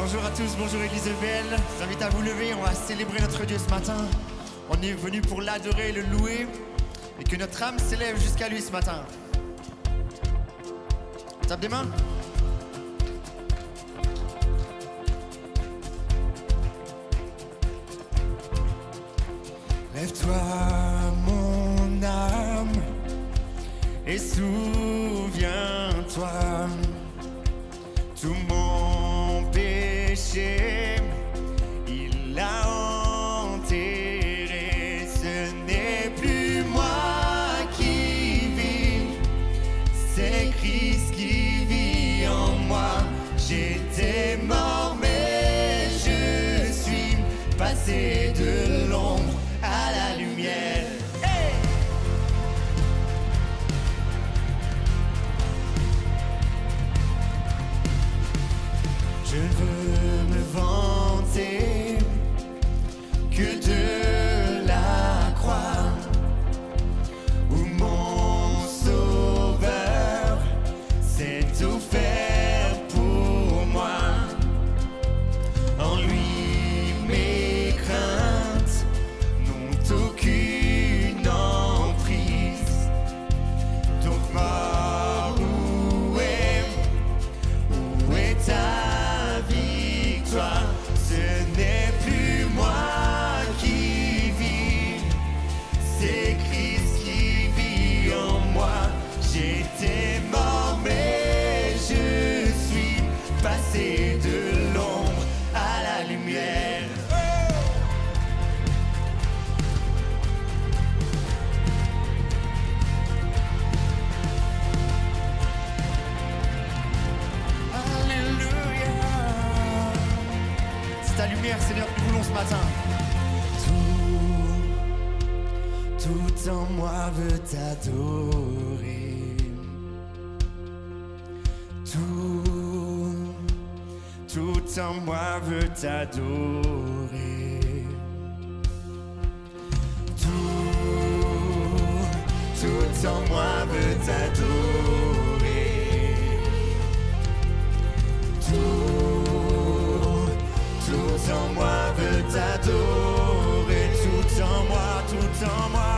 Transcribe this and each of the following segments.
Bonjour à tous, bonjour Église Belle. Je vous invite à vous lever, on va célébrer notre Dieu ce matin. On est venu pour l'adorer, le louer et que notre âme s'élève jusqu'à lui ce matin. Tape des mains. Lève-toi mon âme et souviens-toi, tout mon péché, il l'a enterré. Ce n'est plus moi qui vis, c'est Christ qui vit en moi. J'étais mort mais je suis passé de l'ombre à la lumière. Hey! Je veux me vanter que de la croix où mon sauveur s'est offert pour moi. En lui mes craintes n'ont aucune emprise. Donc mort, où est ta victoire? Ce n'est plus moi qui vis, c'est Christ qui vit en moi. J'étais mort mais je suis passé de l'ombre à la lumière. Alléluia. C'est ta lumière, Seigneur, que nous voulons ce matin. Tout en moi veut t'adorer. Tout en moi veut t'adorer. Tout en moi veut t'adorer. Tout en moi veut t'adorer. Tout en moi, tout en moi,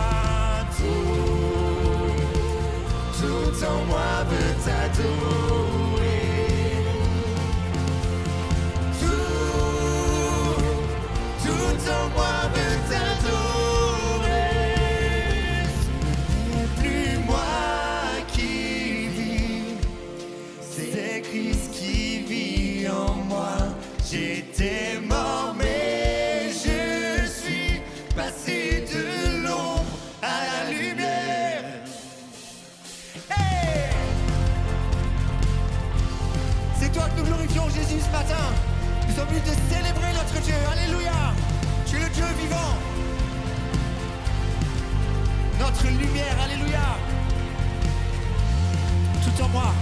tout en moi veut t'adorer. Tout en moi veut t'adorer. Ce n'est plus moi qui vis, c'est Christ qui vit en moi. J'étais mort mais je suis passé de l'ombre à la lumière. Hey! C'est toi que nous glorifions, Jésus, ce matin. Nous sommes venus te célébrer notre Dieu. Alléluia. Tu es le Dieu vivant, notre lumière. Alléluia. Tout en moi,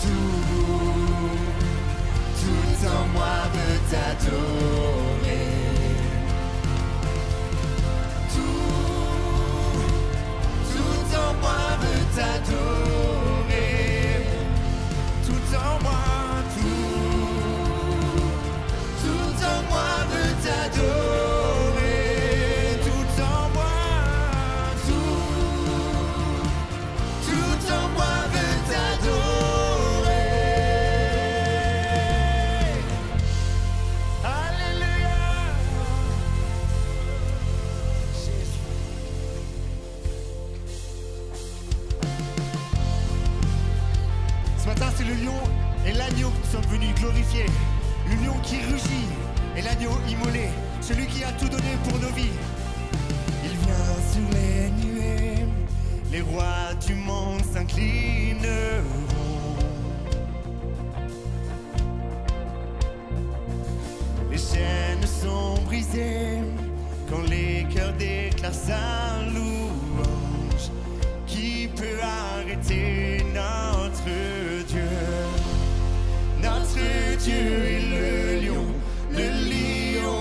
tout en moi veut t'adorer. Tout en moi veut t'adorer. Tout en moi, tout en moi veut t'adorer. Tout en moi, tout en moi veut t'adorer. Alléluia. Ce matin, c'est le lion et l'agneau que nous sommes venus glorifier. Le lion qui rugit et l'agneau immolé, celui qui a tout donné pour nos vies. Il vient sur les nuées, les rois du monde s'inclineront. Les chaînes sont brisées quand les cœurs déclarent sa louange. Qui peut arrêter notre Dieu? Notre Dieu est le lion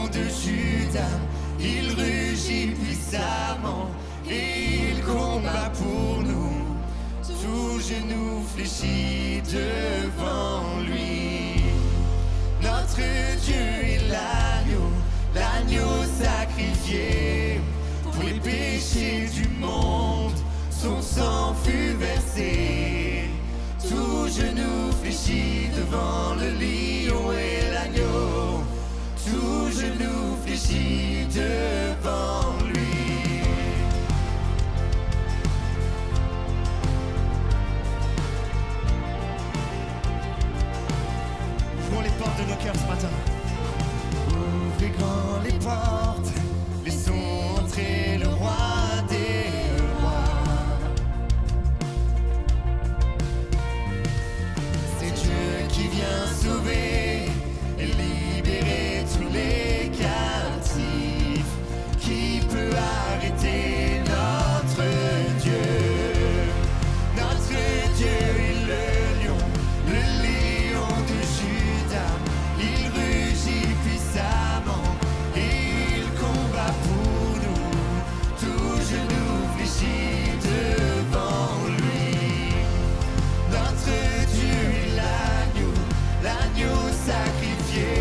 de Juda. Il rugit puissamment et il combat pour nous. Tout genou fléchit devant lui. Notre sang fut versé, tout genou fléchit devant le lion et l'agneau, tout genou fléchit devant lui. Ouvrons les portes de nos cœurs ce matin. Ouvrez grand les portes, laissons entrer le roi des rois. C'est Dieu qui vient sauver et libérer tous les captifs. Qui peut arrêter notre Dieu? Notre Dieu est le lion de Juda. Il rugit puissamment et il combat pour nous. Tout genou fléchit devant lui. Notre Dieu est l'agneau sacrifié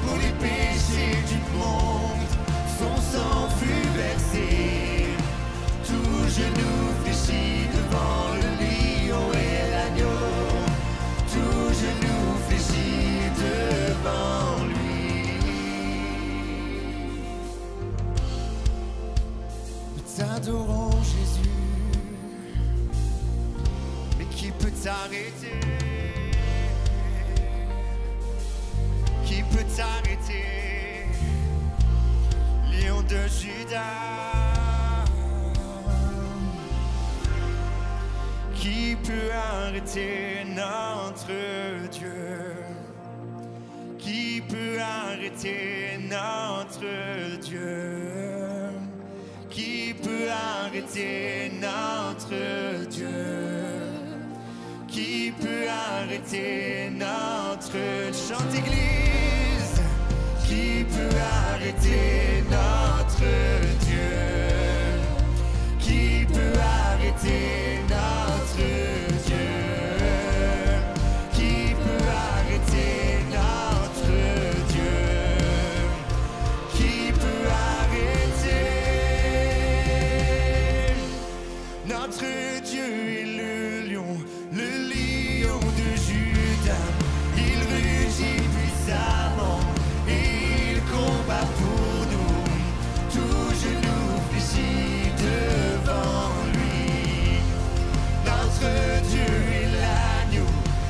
pour les péchés du monde. Son sang fut versé, tout genou fléchit devant le lion et l'agneau, tout genou fléchit devant lui. Nous t'adorons Jésus, mais qui peut t'arrêter? Qui peut t'arrêter? Lion de Juda. Qui peut arrêter notre Dieu? Qui peut arrêter notre Dieu? Qui peut arrêter notre Dieu? Qui peut arrêter notre chante église? Qui peut arrêter notre Dieu? Qui peut arrêter notre Dieu? Qui peut arrêter notre Dieu? Qui peut arrêter? Notre Dieu est le lion de Juda. Il rugit puissamment et il combat pour nous. Tout genou fléchit devant lui. Notre Dieu est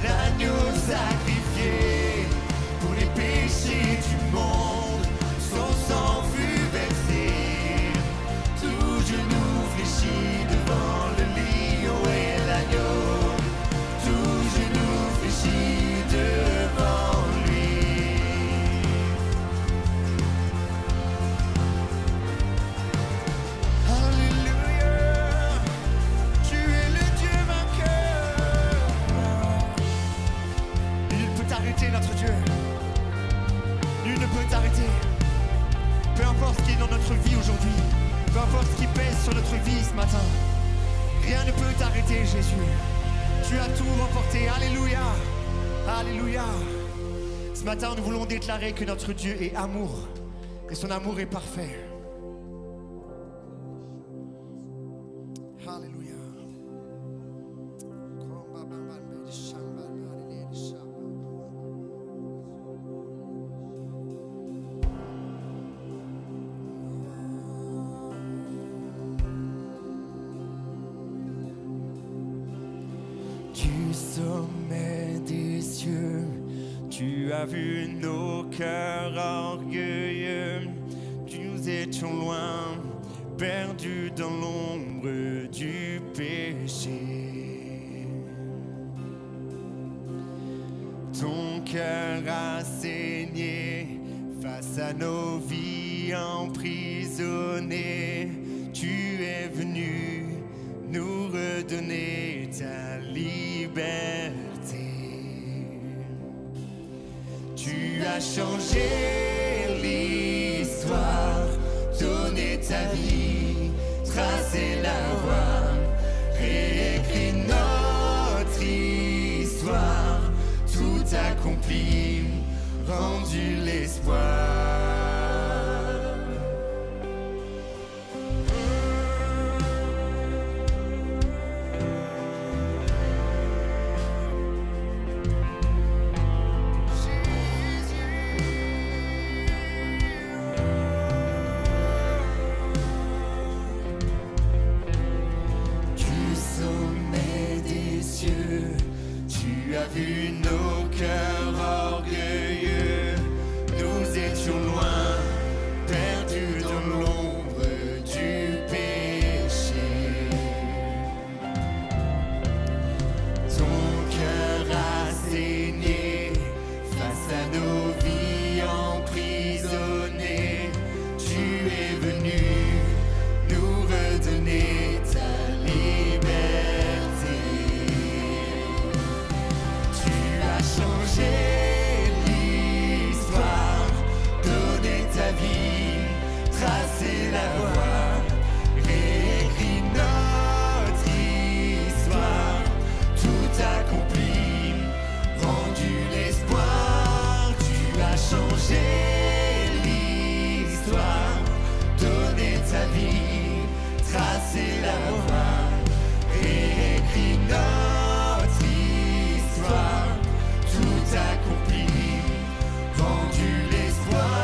l'agneau sacrifié pour les péchés du monde. Son sang fut versé, tout genou fléchit devant le lion et l'agneau. Tout genou fléchit devant lui. Alléluia, tu es le Dieu vainqueur. Nul ne peut t'arrêter, notre Dieu. Nul ne peut t'arrêter. Peu importe ce qui est dans notre vie aujourd'hui, peu importe ce qui pèse sur notre vie ce matin, rien ne peut t'arrêter, Jésus. Tu as tout remporté. Alléluia. Alléluia. Ce matin, nous voulons déclarer que notre Dieu est amour et son amour est parfait. Alléluia. Du sommet des cieux, tu as vu nos cœurs orgueilleux. Nous étions loin, perdus dans l'ombre du péché. Ton cœur a saigné face à nos vies emprisonnées. Tu es venu nous redonner ta liberté. Tu as changé l'histoire, donné ta vie, tracé la voie, réécrit notre histoire, tout accompli, rendu l'espoir. vu nos cœurs orgueilleux, nous étions loin, perdus dans l'ombre du péché. Ton cœur a saigné face à nos vies emprisonnées. Tu es venu nous redonner ta liberté. Tu as changé l'histoire, donné ta vie, tracé la voie, réécrit notre histoire, tout accompli, rendu l'espoir. Tu as changé l'histoire, donné ta vie, tracé la voie, réécrit notre histoire, tout accompli, rendu l'espoir.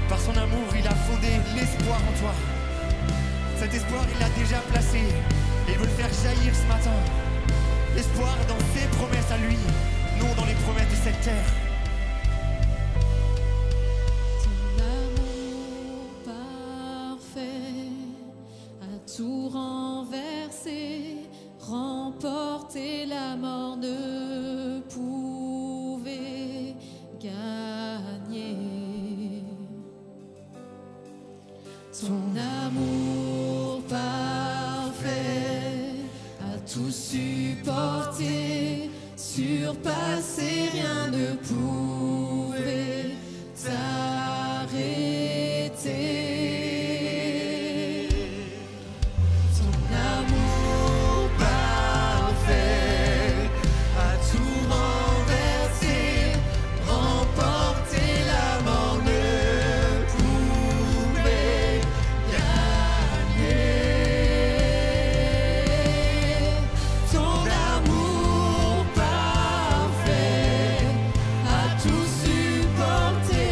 Par son amour, il a fondé l'espoir en toi. Cet espoir, il l'a déjà placé et il veut le faire jaillir ce matin. L'espoir dans ses promesses à lui, non dans les promesses de cette terre. Ton amour parfait a tout renversé, remporté la mort ne pouvait gagner. Ton amour parfait a tout supporté, surpassé, rien ne pouvait t'arrêter. Ton amour parfait a tout renversé, remporté la mort ne pouvait gagner. Ton amour parfait a tout supporté,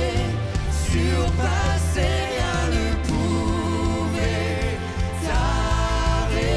surpassé, rien ne pouvait t'arrêter.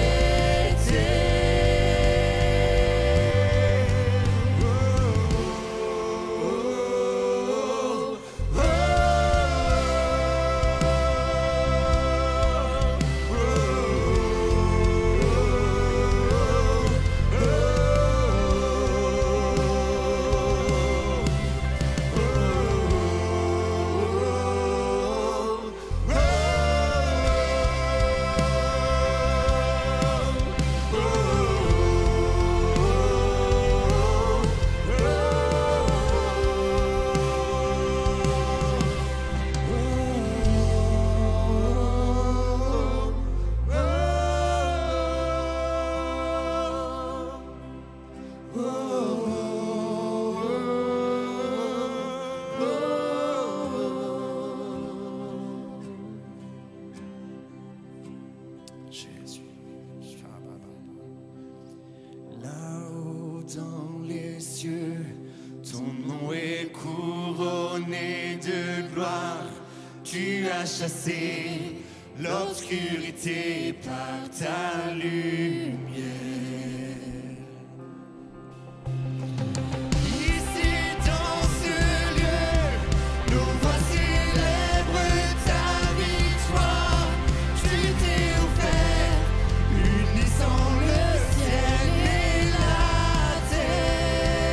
Jésus, là-haut dans les cieux, ton nom est couronné de gloire. Tu as chassé l'obscurité par ta lumière. Ici dans ce lieu, nos voix célèbrent ta victoire. Tu t'es offert, unissant le ciel et la terre.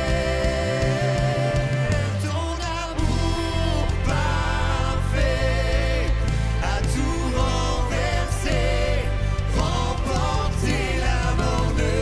Ton amour parfait a tout renversé, remporté la mort de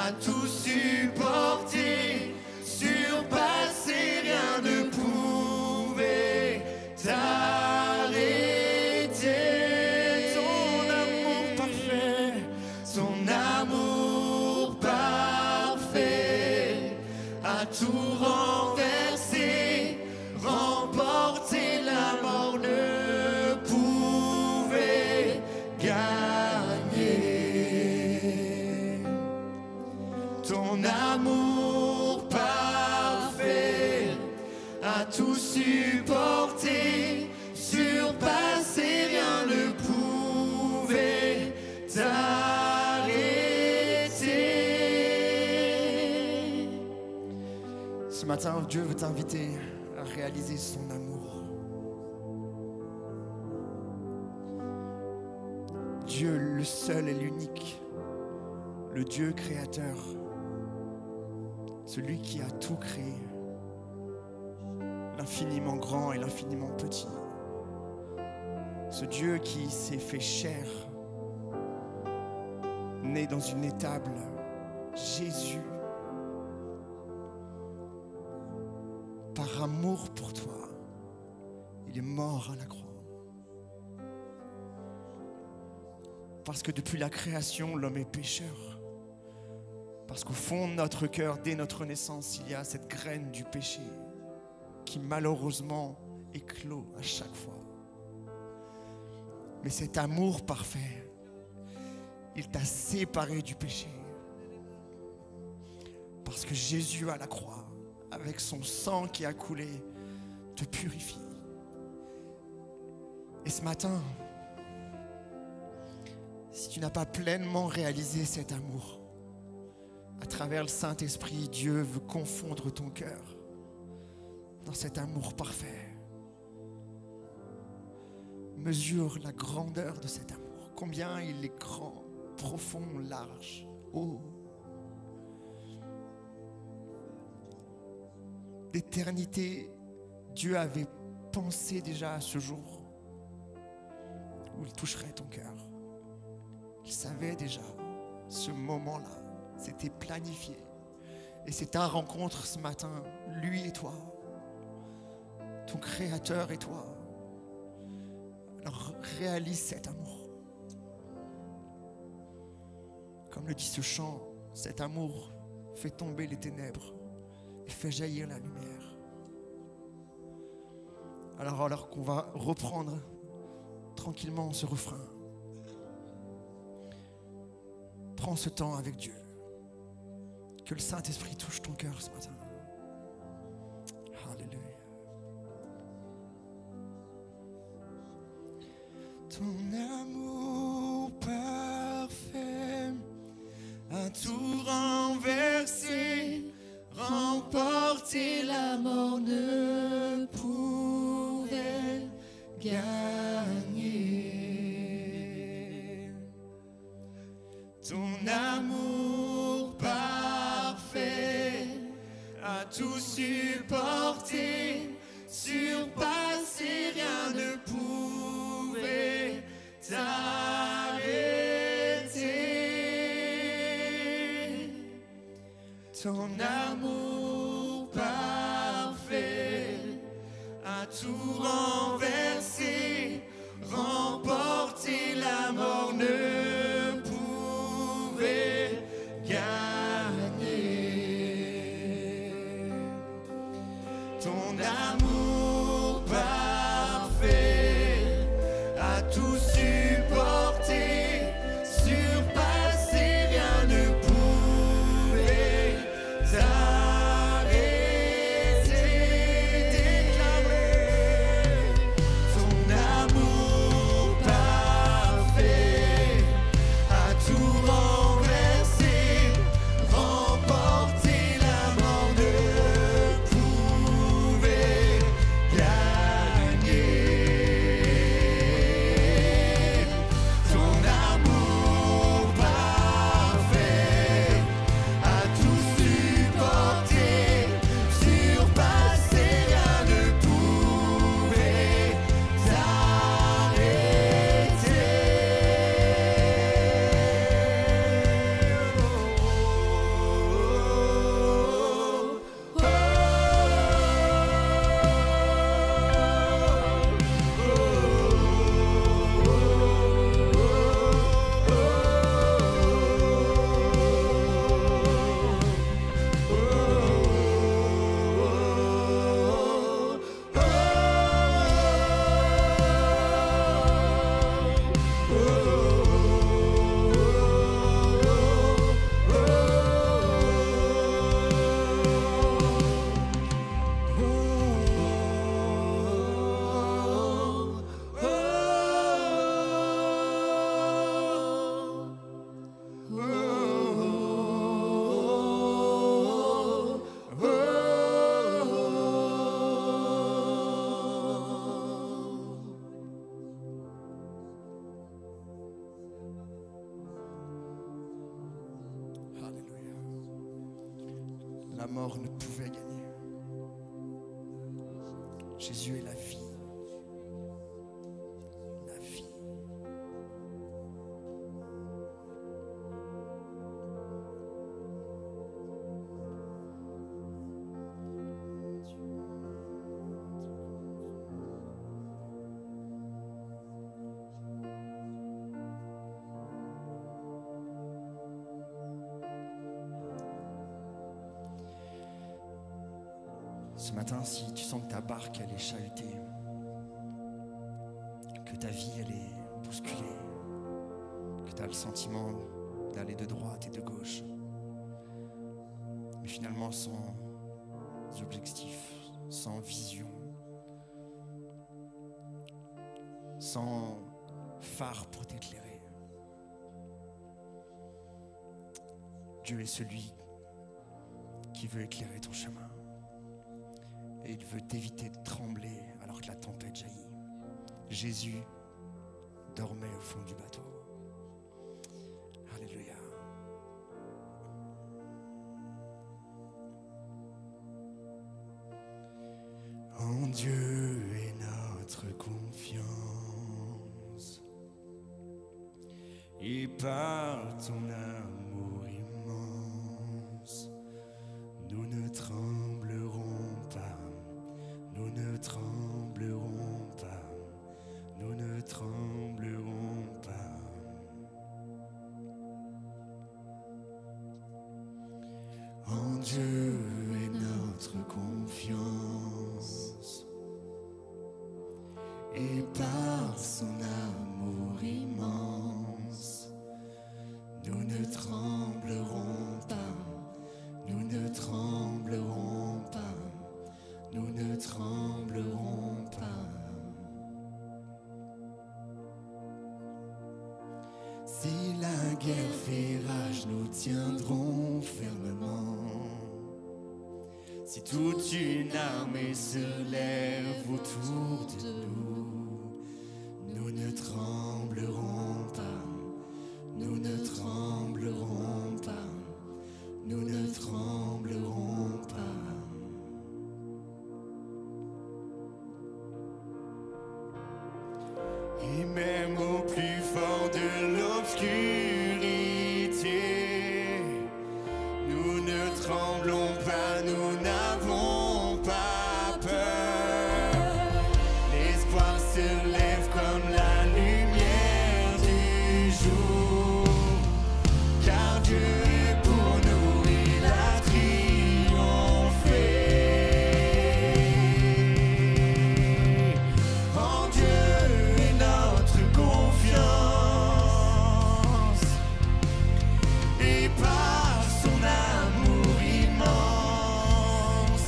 à tout supporter, surpasser, rien ne pouvait t'arrêter. Ton amour parfait, ton amour parfait, à tout renverser, remporter la mort ne pouvait gagner. Ton amour parfait, à tout supporter, surpasser, rien ne pouvait t'arrêter. Ce matin, Dieu veut t'inviter à réaliser son amour. Dieu, le seul et l'unique, le Dieu créateur, celui qui a tout créé, l'infiniment grand et l'infiniment petit. Ce Dieu qui s'est fait chair, né dans une étable, Jésus, par amour pour toi, il est mort à la croix. Parce que depuis la création, l'homme est pécheur. Parce qu'au fond de notre cœur, dès notre naissance, il y a cette graine du péché qui malheureusement éclot à chaque fois. Mais cet amour parfait, il t'a séparé du péché. Parce que Jésus à la croix, avec son sang qui a coulé, te purifie. Et ce matin, si tu n'as pas pleinement réalisé cet amour, à travers le Saint-Esprit, Dieu veut confondre ton cœur dans cet amour parfait. Mesure la grandeur de cet amour. Combien il est grand, profond, large, haut. D'éternité, Dieu avait pensé déjà à ce jour où il toucherait ton cœur. Il savait déjà ce moment-là. C'était planifié. Et c'est ta rencontre ce matin, lui et toi, ton Créateur et toi. Alors réalise cet amour. Comme le dit ce chant, cet amour fait tomber les ténèbres et fait jaillir la lumière. Alors qu'on va reprendre tranquillement ce refrain, prends ce temps avec Dieu. Que le Saint-Esprit touche ton cœur ce matin. Alléluia. Ton amour parfait, à tout renverser, remporter la mort ne pouvait gagner. Ton amour parfait, à tout supporter, surpasser, rien ne pouvait t'arrêter. Ton amour parfait, à tout renverser, remporter la mort ne pouvait gagner. Ton amour parfait, à tout supporter, surpasser, rien ne pouvait t'arrêter. Déclarer ton amour parfait, la mort ne pouvait gagner. Jésus est la vie. La vie. Ce matin, si tu sens que ta barque elle est chahutée, que ta vie elle est bousculée, que tu as le sentiment d'aller de droite et de gauche, mais finalement sans objectif, sans vision, sans phare pour t'éclairer, Dieu est celui qui veut éclairer ton chemin. Et il veut t'éviter de trembler alors que la tempête jaillit. Jésus dormait au fond du bateau. Alléluia. En Dieu est notre confiance. Et par ton amour immense, nous ne tremblerons pas. Nous ne tremblerons pas, nous ne tremblerons pas. En Dieu est notre confiance, et par son amour immense, nous ne tremblerons pas, nous ne tremblerons pas. Nous ne tremblerons pas. Si la guerre fait rage, nous tiendrons fermement. Si toute une armée se lève autour de nous, nous ne tremblerons pas. Nous ne tremblerons pas. Nous ne tremblerons pas. Et même au plus fort de l'obscurité, nous ne tremblons pas, nous n'avons pas peur. L'espoir se lève comme la lumière du jour, car Dieu est pour nous, il a triomphé. En Dieu confiance, et par son amour immense,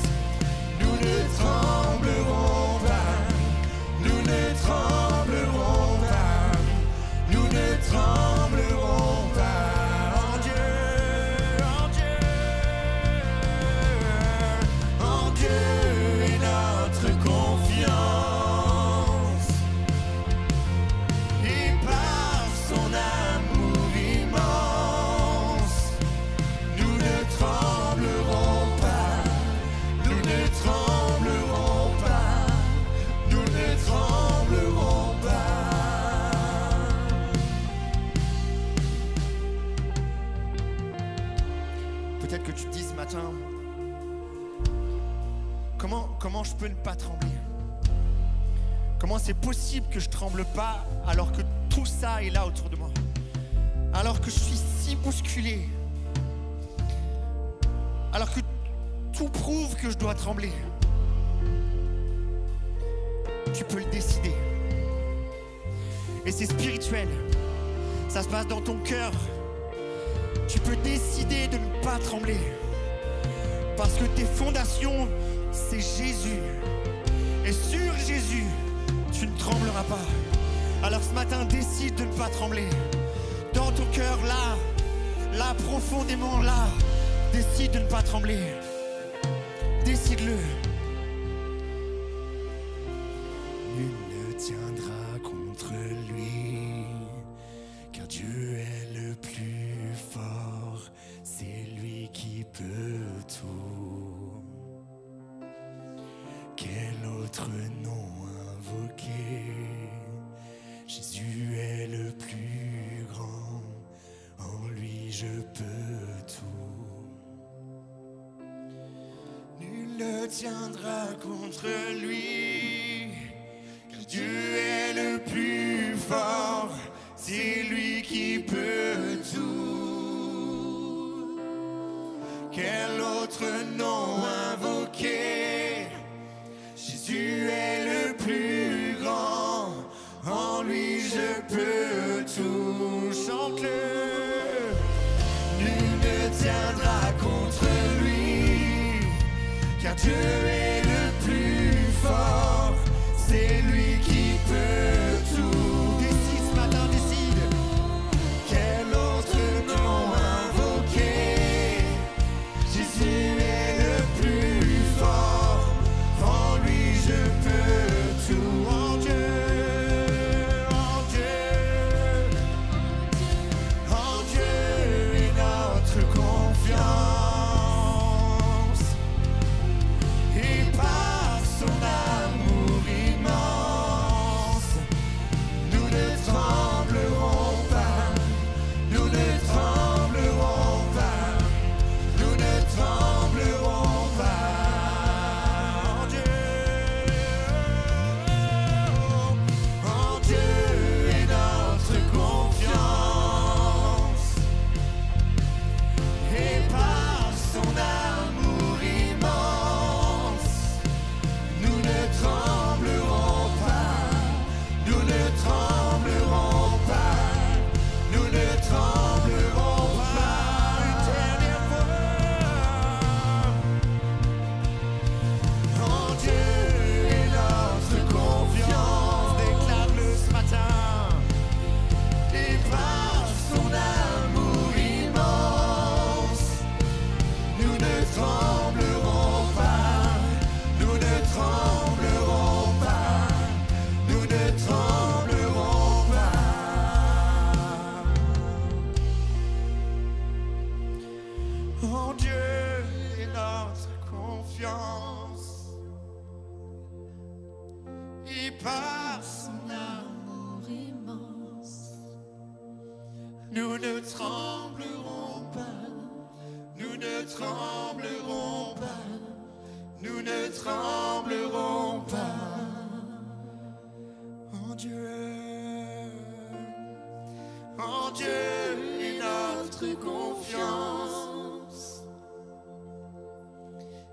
nous ne tremblerons pas, nous ne tremblerons pas, nous ne tremblerons pas. En Dieu, en Dieu, en Dieu est notre confiance. Et par son amour immense, nous ne tremblerons pas, nous ne tremblerons pas, nous ne tremblerons pas. Peut-être que tu te dis ce matin, comment je peux ne pas trembler? Comment c'est possible que je tremble pas alors que tout ça est là autour de moi? Alors que je suis si bousculé? Alors que tout prouve que je dois trembler? Tu peux le décider. Et c'est spirituel. Ça se passe dans ton cœur. Tu peux décider de ne pas trembler. Parce que tes fondations, c'est Jésus. Et sur Jésus, tu ne trembleras pas. Alors ce matin, décide de ne pas trembler. Dans ton cœur, là, profondément là, décide de ne pas trembler. Décide-le. Nul ne tiendra contre lui, car Dieu est le plus fort, c'est lui qui peut tout. je peux tout. Nul ne tiendra contre lui, car Dieu est le plus fort, c'est lui qui peut tout. Quel autre nom invoquer? Jésus est le plus grand, en lui je peux tout. Chante-le. Nul ne tiendra contre lui, car Dieu est le plus fort, c'est lui qui peut tout. Décide ce matin, décide. Quel autre nom invoquer? Jésus est le plus fort, en lui je peux tout. En Dieu, en Dieu, en Dieu est notre confiance, et par son amour immense, nous ne tremblerons pas, nous ne tremblerons pas, nous ne tremblerons pas. En Dieu est notre confiance, et par son amour immense, nous ne tremblerons pas, nous ne tremblerons pas, nous ne tremblerons pas. Une dernière fois. En Dieu est notre confiance, déclare-le ce matin. Et par son amour immense, nous ne tremblerons pas, nous ne tremblerons pas, nous ne tremblerons pas. En Dieu est notre confiance, et par son amour immense, nous ne tremblerons pas, nous ne tremblerons pas, nous ne tremblerons pas. En Dieu est notre confiance,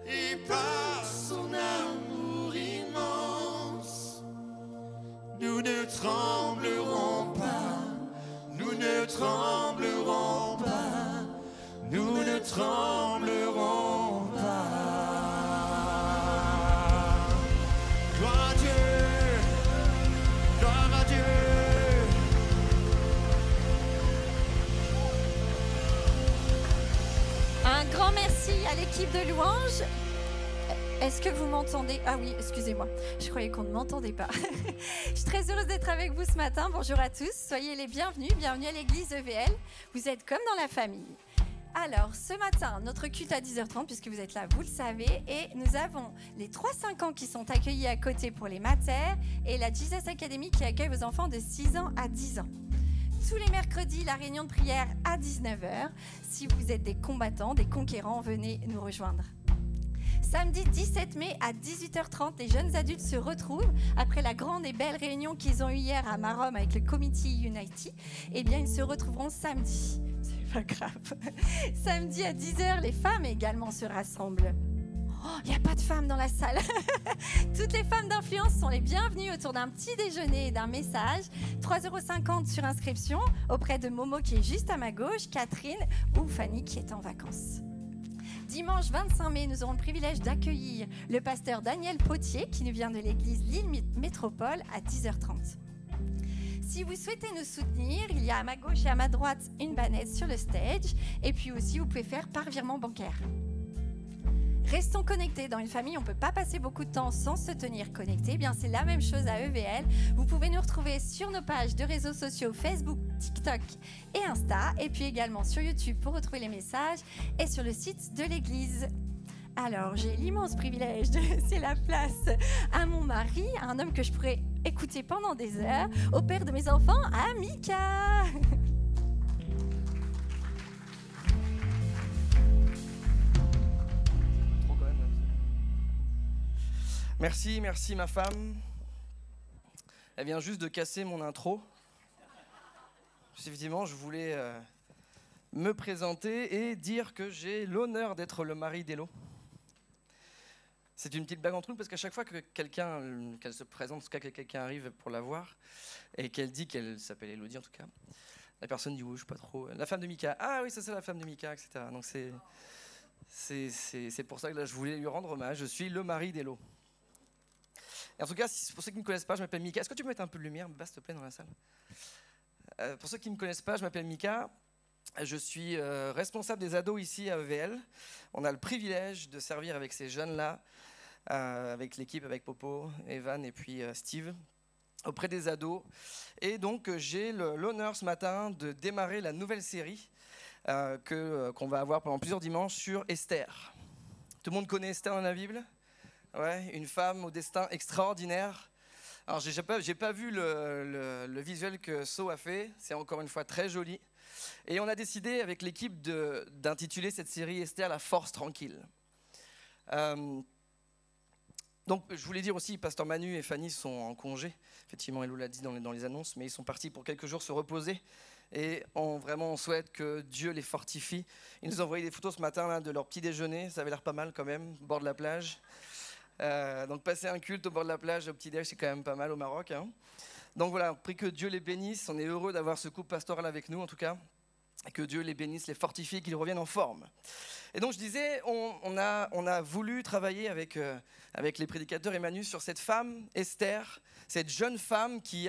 et par son amour immense, nous ne tremblerons pas, nous ne tremblerons pas, nous ne tremblerons pas. Gloire à Dieu, gloire à Dieu. Un grand merci à l'équipe de louange. Est-ce que vous m'entendez? Ah oui, excusez-moi, je croyais qu'on ne m'entendait pas. Je suis très heureuse d'être avec vous ce matin. Bonjour à tous, soyez les bienvenus. Bienvenue à l'église EVL. Vous êtes comme dans la famille. Alors, ce matin, notre culte à 10h30, puisque vous êtes là, vous le savez, et nous avons les 3-5 ans qui sont accueillis à côté pour les maters et la Jesus Academy qui accueille vos enfants de 6 ans à 10 ans. Tous les mercredis, la réunion de prière à 19h. Si vous êtes des combattants, des conquérants, venez nous rejoindre. Samedi 17 mai à 18h30, les jeunes adultes se retrouvent après la grande et belle réunion qu'ils ont eue hier à Marom avec le Committee Unity. Eh bien, ils se retrouveront samedi. C'est pas grave. Samedi à 10h, les femmes également se rassemblent. Oh, il n'y a pas de femmes dans la salle. Toutes les femmes d'influence sont les bienvenues autour d'un petit déjeuner et d'un message. 3,50 € sur inscription auprès de Momo qui est juste à ma gauche, Catherine ou Fanny qui est en vacances. Dimanche 25 mai, nous aurons le privilège d'accueillir le pasteur Daniel Potier qui nous vient de l'église Lille Métropole à 10h30. Si vous souhaitez nous soutenir, il y a à ma gauche et à ma droite une bannette sur le stage et puis aussi vous pouvez faire par virement bancaire. Restons connectés. Dans une famille, on ne peut pas passer beaucoup de temps sans se tenir connecté. Eh bien, c'est la même chose à EVL. Vous pouvez nous retrouver sur nos pages de réseaux sociaux Facebook, TikTok et Insta. Et puis également sur YouTube pour retrouver les messages et sur le site de l'église. Alors, j'ai l'immense privilège de laisser la place à mon mari, à un homme que je pourrais écouter pendant des heures, au père de mes enfants, à Mika. Merci ma femme. Elle vient juste de casser mon intro. Effectivement, je voulais me présenter et dire que j'ai l'honneur d'être le mari d'Hélo. C'est une petite blague entre nous parce qu'à chaque fois que qu'elle se présente, en tout cas que quelqu'un arrive pour la voir et qu'elle dit qu'elle s'appelle Élodie en tout cas, la personne dit oui, je sais pas trop. La femme de Mika. Ah oui, ça c'est la femme de Mika, etc. Donc c'est pour ça que là je voulais lui rendre hommage. Je suis le mari d'Hélo. Et en tout cas, pour ceux qui ne me connaissent pas, je m'appelle Mika. Est-ce que tu peux mettre un peu de lumière, s'il te plaît, dans la salle? Pour ceux qui ne me connaissent pas, je m'appelle Mika. Je suis responsable des ados ici à EVL. On a le privilège de servir avec ces jeunes-là, avec l'équipe, avec Popo, Evan et puis Steve, auprès des ados. Et donc, j'ai l'honneur ce matin de démarrer la nouvelle série qu'on va avoir pendant plusieurs dimanches sur Esther. Tout le monde connaît Esther dans la Bible? Ouais, une femme au destin extraordinaire. Alors, j'ai pas vu le visuel que So a fait. C'est encore une fois très joli. Et on a décidé avec l'équipe d'intituler cette série Esther, la force tranquille. Donc, je voulais dire aussi, Pasteur Manu et Fanny sont en congé. Effectivement, Hello l'a dit dans les annonces, mais ils sont partis pour quelques jours se reposer. Et on souhaite que Dieu les fortifie. Ils nous ont envoyé des photos ce matin là, de leur petit déjeuner. Ça avait l'air pas mal quand même, au bord de la plage. Donc passer un culte au bord de la plage au petit-déj, c'est quand même pas mal au Maroc. Hein. Donc voilà, on prie que Dieu les bénisse. On est heureux d'avoir ce couple pastoral avec nous en tout cas. Et que Dieu les bénisse, les fortifie, qu'ils reviennent en forme. Et donc je disais, on a voulu travailler avec les prédicateurs Emmanuel sur cette femme, Esther, cette jeune femme qui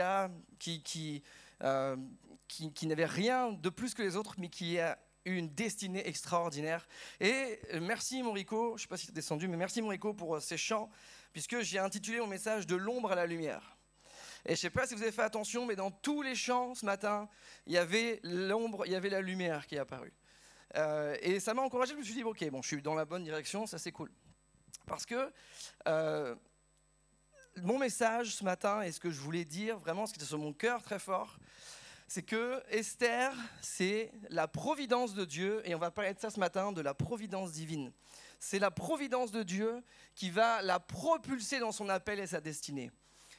n'avait rien de plus que les autres, mais qui a une destinée extraordinaire. Et merci Morico, je ne sais pas si tu es descendu, mais merci Morico pour ces chants, puisque j'ai intitulé mon message de l'ombre à la lumière. Et je ne sais pas si vous avez fait attention, mais dans tous les chants ce matin, il y avait l'ombre, il y avait la lumière qui est apparue. Et ça m'a encouragé, je me suis dit, ok, bon, je suis dans la bonne direction, ça c'est cool. Parce que mon message ce matin, et ce que je voulais dire, vraiment ce qui était sur mon cœur très fort, c'est que Esther, c'est la providence de Dieu, et on va parler de ça ce matin, de la providence divine. C'est la providence de Dieu qui va la propulser dans son appel et sa destinée.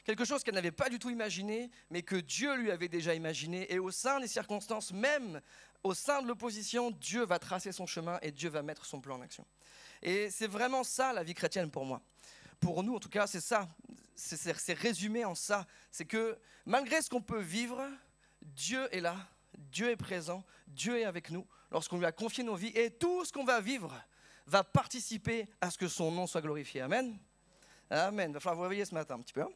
Quelque chose qu'elle n'avait pas du tout imaginé, mais que Dieu lui avait déjà imaginé. Et au sein des circonstances, même au sein de l'opposition, Dieu va tracer son chemin et Dieu va mettre son plan en action. Et c'est vraiment ça la vie chrétienne pour moi. Pour nous, en tout cas, c'est ça. C'est résumé en ça. C'est que malgré ce qu'on peut vivre, Dieu est là, Dieu est présent, Dieu est avec nous lorsqu'on lui a confié nos vies. Et tout ce qu'on va vivre va participer à ce que son nom soit glorifié. Amen. Amen. Il va falloir vous réveiller ce matin un petit peu. Hein.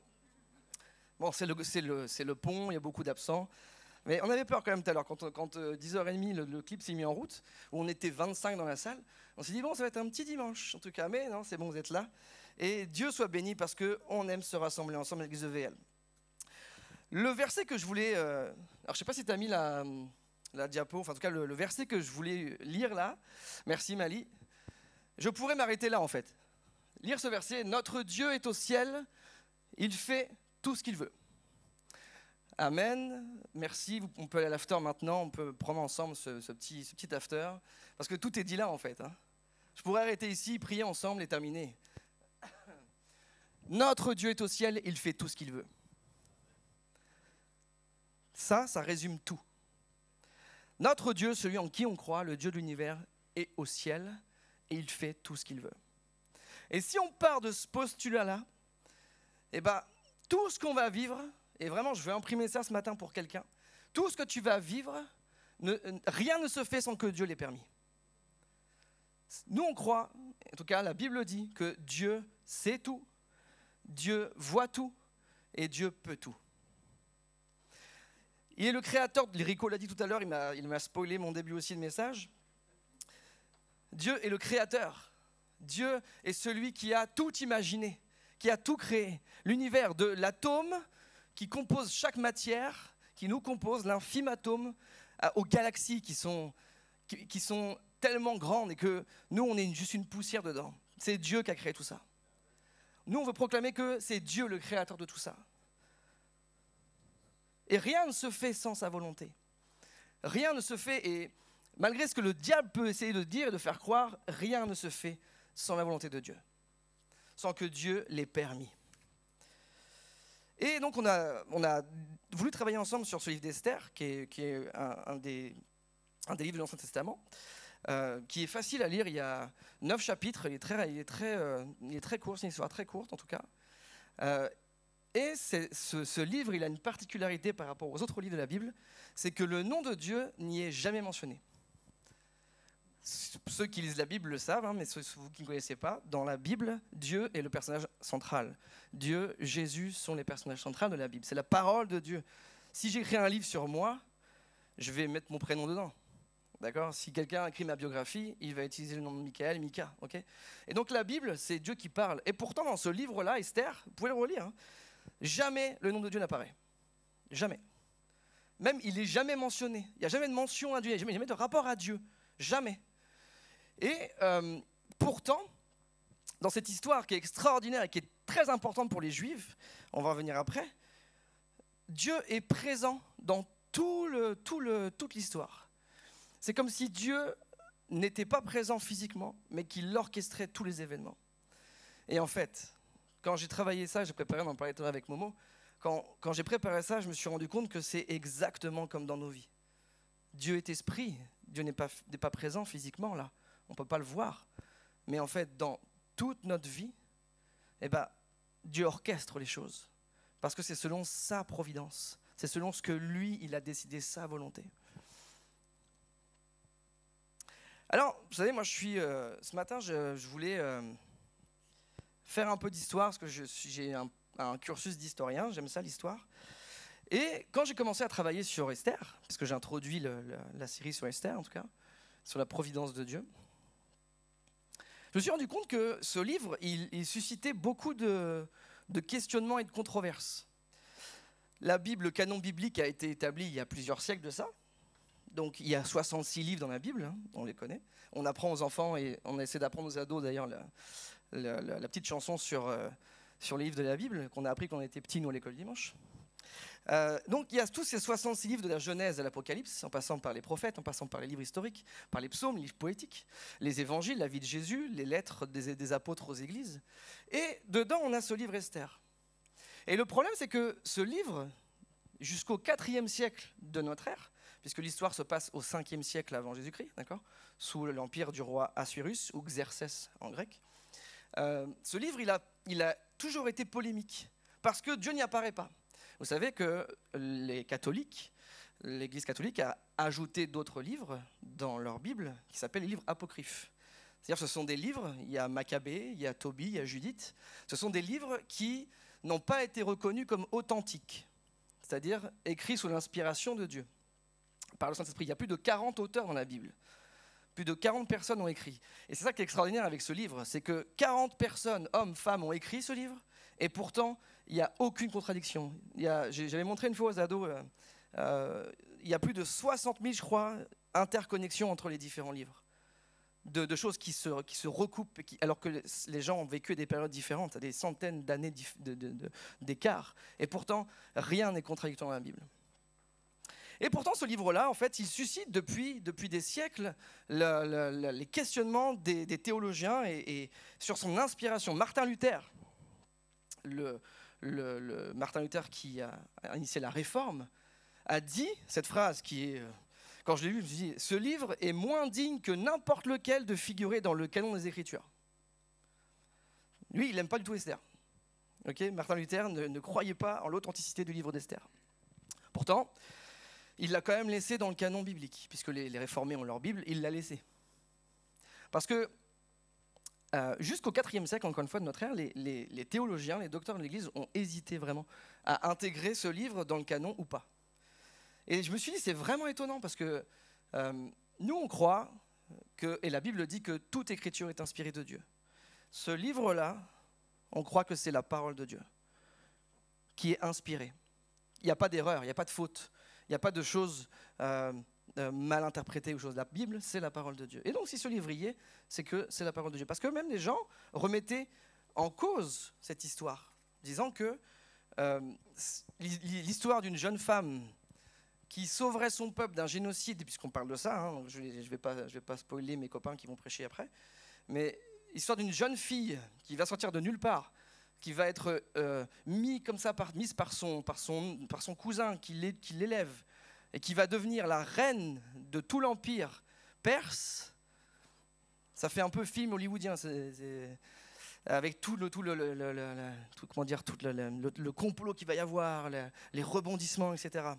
Bon, c'est le pont, il y a beaucoup d'absents. Mais on avait peur quand même tout à l'heure, quand 10h30, le clip s'est mis en route, où on était 25 dans la salle, on s'est dit, bon, ça va être un petit dimanche, en tout cas, mais non, c'est bon, vous êtes là. Et Dieu soit béni parce qu'on aime se rassembler ensemble avec l'église EVL. Le verset que je voulais... alors, je ne sais pas si tu as mis la diapo, enfin, en tout cas, le verset que je voulais lire là, merci Mali, je pourrais m'arrêter là, en fait. Lire ce verset, « Notre Dieu est au ciel, il fait tout ce qu'il veut. » Amen, merci, on peut aller à l'after maintenant, on peut prendre ensemble ce petit after, parce que tout est dit là en fait. Hein. Je pourrais arrêter ici, prier ensemble et terminer. Notre Dieu est au ciel, il fait tout ce qu'il veut. Ça résume tout. Notre Dieu, celui en qui on croit, le Dieu de l'univers, est au ciel et il fait tout ce qu'il veut. Et si on part de ce postulat-là, eh ben, tout ce qu'on va vivre, et vraiment je vais imprimer ça ce matin pour quelqu'un, tout ce que tu vas vivre, rien ne se fait sans que Dieu l'ait permis. Nous on croit, en tout cas la Bible dit que Dieu sait tout, Dieu voit tout et Dieu peut tout. Il est le créateur, Rico l'a dit tout à l'heure, il m'a spoilé mon début aussi de message. Dieu est le créateur. Dieu est celui qui a tout imaginé, qui a tout créé. L'univers de l'atome qui compose chaque matière, qui nous compose, l'infime atome, aux galaxies qui sont tellement grandes et que nous, on est juste une poussière dedans. C'est Dieu qui a créé tout ça. Nous, on veut proclamer que c'est Dieu le créateur de tout ça. Et rien ne se fait sans sa volonté. Rien ne se fait, et malgré ce que le diable peut essayer de dire et de faire croire, rien ne se fait sans la volonté de Dieu. sans que Dieu l'ait permis. Et donc on a voulu travailler ensemble sur ce livre d'Esther, qui est un des livres de l'Ancien Testament, qui est facile à lire. Il y a 9 chapitres, il est très court, c'est une histoire très courte en tout cas. Et ce livre, il a une particularité par rapport aux autres livres de la Bible, c'est que le nom de Dieu n'y est jamais mentionné. Ceux qui lisent la Bible le savent, mais ceux vous qui ne connaissez pas, dans la Bible, Dieu est le personnage central. Dieu, Jésus sont les personnages centraux de la Bible. C'est la parole de Dieu. Si j'écris un livre sur moi, je vais mettre mon prénom dedans. D'accord ? Si quelqu'un écrit ma biographie, il va utiliser le nom de Michael, Mika. Okay ? Et donc la Bible, c'est Dieu qui parle. Et pourtant, dans ce livre-là, Esther, vous pouvez le relire, jamais le nom de Dieu n'apparaît. Jamais. Même, il n'est jamais mentionné. Il n'y a jamais de mention à Dieu, il n'y a jamais de rapport à Dieu. Jamais. Et pourtant, dans cette histoire qui est extraordinaire et qui est très importante pour les Juifs, on va en venir après, Dieu est présent dans toute l'histoire. C'est comme si Dieu n'était pas présent physiquement, mais qu'il orchestrait tous les événements. Et en fait, quand j'ai travaillé ça, j'ai préparé, on en parlait tout à l'heure avec Momo, quand j'ai préparé ça, je me suis rendu compte que c'est exactement comme dans nos vies. Dieu est esprit, Dieu n'est pas présent physiquement là. On ne peut pas le voir. Mais en fait, dans toute notre vie, Dieu orchestre les choses. Parce que c'est selon sa providence. C'est selon ce que lui, il a décidé, sa volonté. Alors, vous savez, moi, ce matin, je voulais faire un peu d'histoire, parce que j'ai un cursus d'historien, j'aime ça, l'histoire. Et quand j'ai commencé à travailler sur Esther, parce que j'ai introduit la série sur Esther, en tout cas, sur la providence de Dieu, je me suis rendu compte que ce livre, il suscitait beaucoup de questionnements et de controverses. La Bible, le canon biblique a été établi il y a plusieurs siècles de ça. Donc il y a 66 livres dans la Bible, on les connaît. On apprend aux enfants et on essaie d'apprendre aux ados d'ailleurs la petite chanson sur les livres de la Bible qu'on a appris quand on était petits nous à l'école dimanche. Donc il y a tous ces 66 livres de la Genèse à l'Apocalypse, en passant par les prophètes, en passant par les livres historiques, par les psaumes, les livres poétiques, les évangiles, la vie de Jésus, les lettres des apôtres aux églises. Et dedans, on a ce livre Esther. Et le problème, c'est que ce livre, jusqu'au 4e siècle de notre ère, puisque l'histoire se passe au 5e siècle avant Jésus-Christ, d'accord, sous l'empire du roi Assuérus, ou Xerxès en grec, ce livre, il a toujours été polémique, parce que Dieu n'y apparaît pas. Vous savez que les catholiques, l'Église catholique a ajouté d'autres livres dans leur Bible qui s'appellent les livres apocryphes. C'est-à-dire que ce sont des livres, il y a Maccabée, il y a Tobie, il y a Judith, ce sont des livres qui n'ont pas été reconnus comme authentiques, c'est-à-dire écrits sous l'inspiration de Dieu, par le Saint-Esprit. Il y a plus de 40 auteurs dans la Bible. Plus de 40 personnes ont écrit. Et c'est ça qui est extraordinaire avec ce livre, c'est que 40 personnes, hommes, femmes, ont écrit ce livre, et pourtant, il n'y a aucune contradiction. J'avais montré une fois aux ados, il y a plus de 60 000, je crois, interconnexions entre les différents livres. De choses qui se recoupent, alors que les gens ont vécu des périodes différentes, des centaines d'années d'écart. Et pourtant, rien n'est contradictoire dans la Bible. Et pourtant, ce livre-là, en fait, il suscite depuis des siècles les questionnements des théologiens et sur son inspiration. Martin Luther, Martin Luther qui a initié la Réforme, a dit cette phrase qui est... Quand je l'ai lu, je me suis dit, ce livre est moins digne que n'importe lequel de figurer dans le canon des Écritures. Lui, il n'aime pas du tout Esther. Okay, Martin Luther ne croyait pas en l'authenticité du livre d'Esther. Pourtant, il l'a quand même laissé dans le canon biblique, puisque les réformés ont leur Bible, il l'a laissé. Parce que jusqu'au 4e siècle, encore une fois, de notre ère, les théologiens, les docteurs de l'Église ont hésité vraiment à intégrer ce livre dans le canon ou pas. Et je me suis dit, c'est vraiment étonnant, parce que nous, on croit, et la Bible dit que toute écriture est inspirée de Dieu. Ce livre-là, on croit que c'est la parole de Dieu, qui est inspirée. Il n'y a pas d'erreur, il n'y a pas de faute, il n'y a pas de choses mal interprétées ou choses. La Bible, c'est la parole de Dieu. Et donc, si ce livre y est, c'est que c'est la parole de Dieu. Parce que même les gens remettaient en cause cette histoire, disant que l'histoire d'une jeune femme qui sauverait son peuple d'un génocide, puisqu'on parle de ça, je vais pas spoiler mes copains qui vont prêcher après, mais histoire d'une jeune fille qui va sortir de nulle part, qui va être mise par son cousin qui l'élève, et qui va devenir la reine de tout l'empire perse. Ça fait un peu film hollywoodien, avec tout le complot qu'il va y avoir, les rebondissements, etc.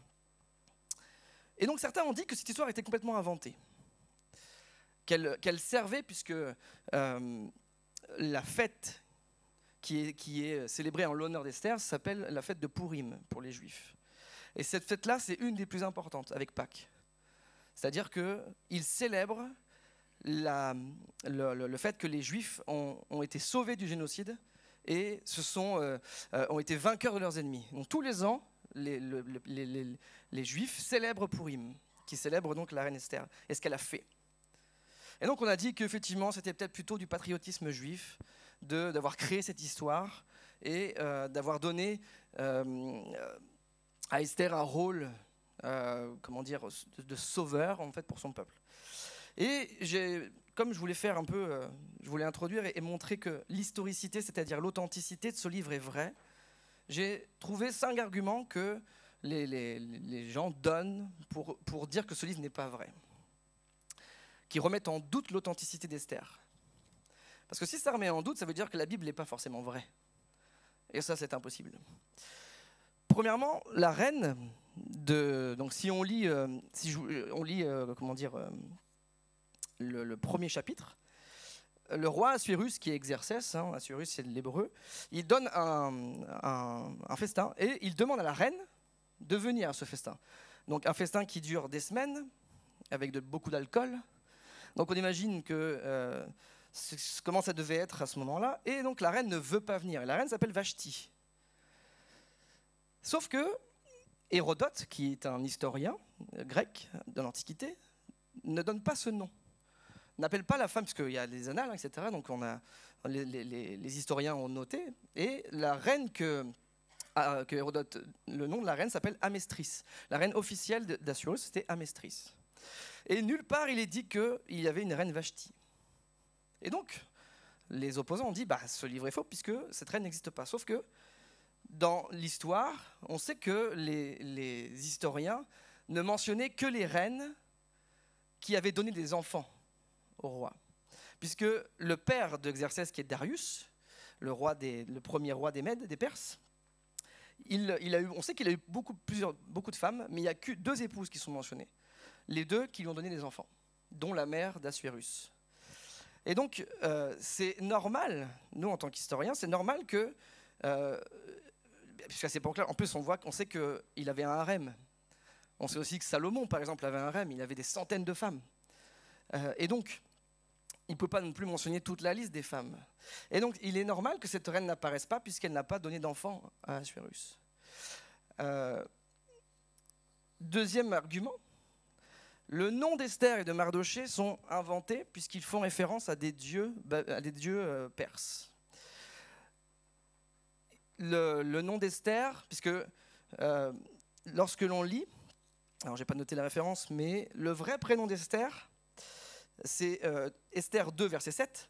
Et donc certains ont dit que cette histoire était complètement inventée, qu'elle servait, puisque la fête qui est célébrée en l'honneur d'Esther s'appelle la fête de Pourim pour les Juifs. Et cette fête-là, c'est une des plus importantes, avec Pâques. C'est-à-dire qu'ils célèbrent le fait que les Juifs ont été sauvés du génocide et ont été vainqueurs de leurs ennemis. Donc tous les ans, les Juifs célèbrent Pourim, qui célèbre donc la reine Esther et ce qu'elle a fait. Et donc on a dit qu'effectivement c'était peut-être plutôt du patriotisme juif d'avoir créé cette histoire et d'avoir donné à Esther un rôle de sauveur en fait pour son peuple. Et comme je voulais faire un peu, je voulais introduire et montrer que l'historicité, c'est-à-dire l'authenticité de ce livre est vraie, j'ai trouvé 5 arguments que les gens donnent pour dire que ce livre n'est pas vrai, qui remettent en doute l'authenticité d'Esther. Parce que si ça remet en doute, ça veut dire que la Bible n'est pas forcément vraie. Et ça, c'est impossible. Premièrement, la reine donc si on lit, le premier chapitre, le roi Assuérus, qui est Xerxès, Assuérus c'est de l'hébreu, il donne un festin et il demande à la reine de venir à ce festin. Donc un festin qui dure des semaines, avec beaucoup d'alcool. Donc on imagine comment ça devait être à ce moment-là. Et donc la reine ne veut pas venir. Et la reine s'appelle Vashti. Sauf que Hérodote, qui est un historien grec de l'Antiquité, ne donne pas ce nom. N'appelle pas la femme, puisqu'il y a les annales, etc. Donc les historiens ont noté. Et la reine que Hérodote, le nom de la reine s'appelle Amestris. La reine officielle d'Assuérus, c'était Amestris. Et nulle part il est dit qu'il y avait une reine Vashti. Et donc, les opposants ont dit, ce livre est faux, puisque cette reine n'existe pas. Sauf que, dans l'histoire, on sait que les historiens ne mentionnaient que les reines qui avaient donné des enfants au roi. Puisque le père de Xerxès, qui est Darius, le premier roi des Mèdes, des Perses, on sait qu'il a eu beaucoup de femmes, mais il n'y a que 2 épouses qui sont mentionnées. Les 2 qui lui ont donné des enfants, dont la mère d'Assuérus. Et donc, c'est normal, nous en tant qu'historiens, c'est normal que, puisqu'à cette époque-là, en plus on sait qu'il avait un harem. On sait aussi que Salomon, par exemple, avait un harem, il avait des centaines de femmes. Et donc, il ne peut pas non plus mentionner toute la liste des femmes. Et donc, il est normal que cette reine n'apparaisse pas, puisqu'elle n'a pas donné d'enfant à Assuérus. Deuxième argument, le nom d'Esther et de Mardochée sont inventés puisqu'ils font référence à des dieux perses. Le nom d'Esther, puisque lorsque l'on lit, alors j'ai pas noté la référence, mais le vrai prénom d'Esther, c'est Esther 2, verset 7.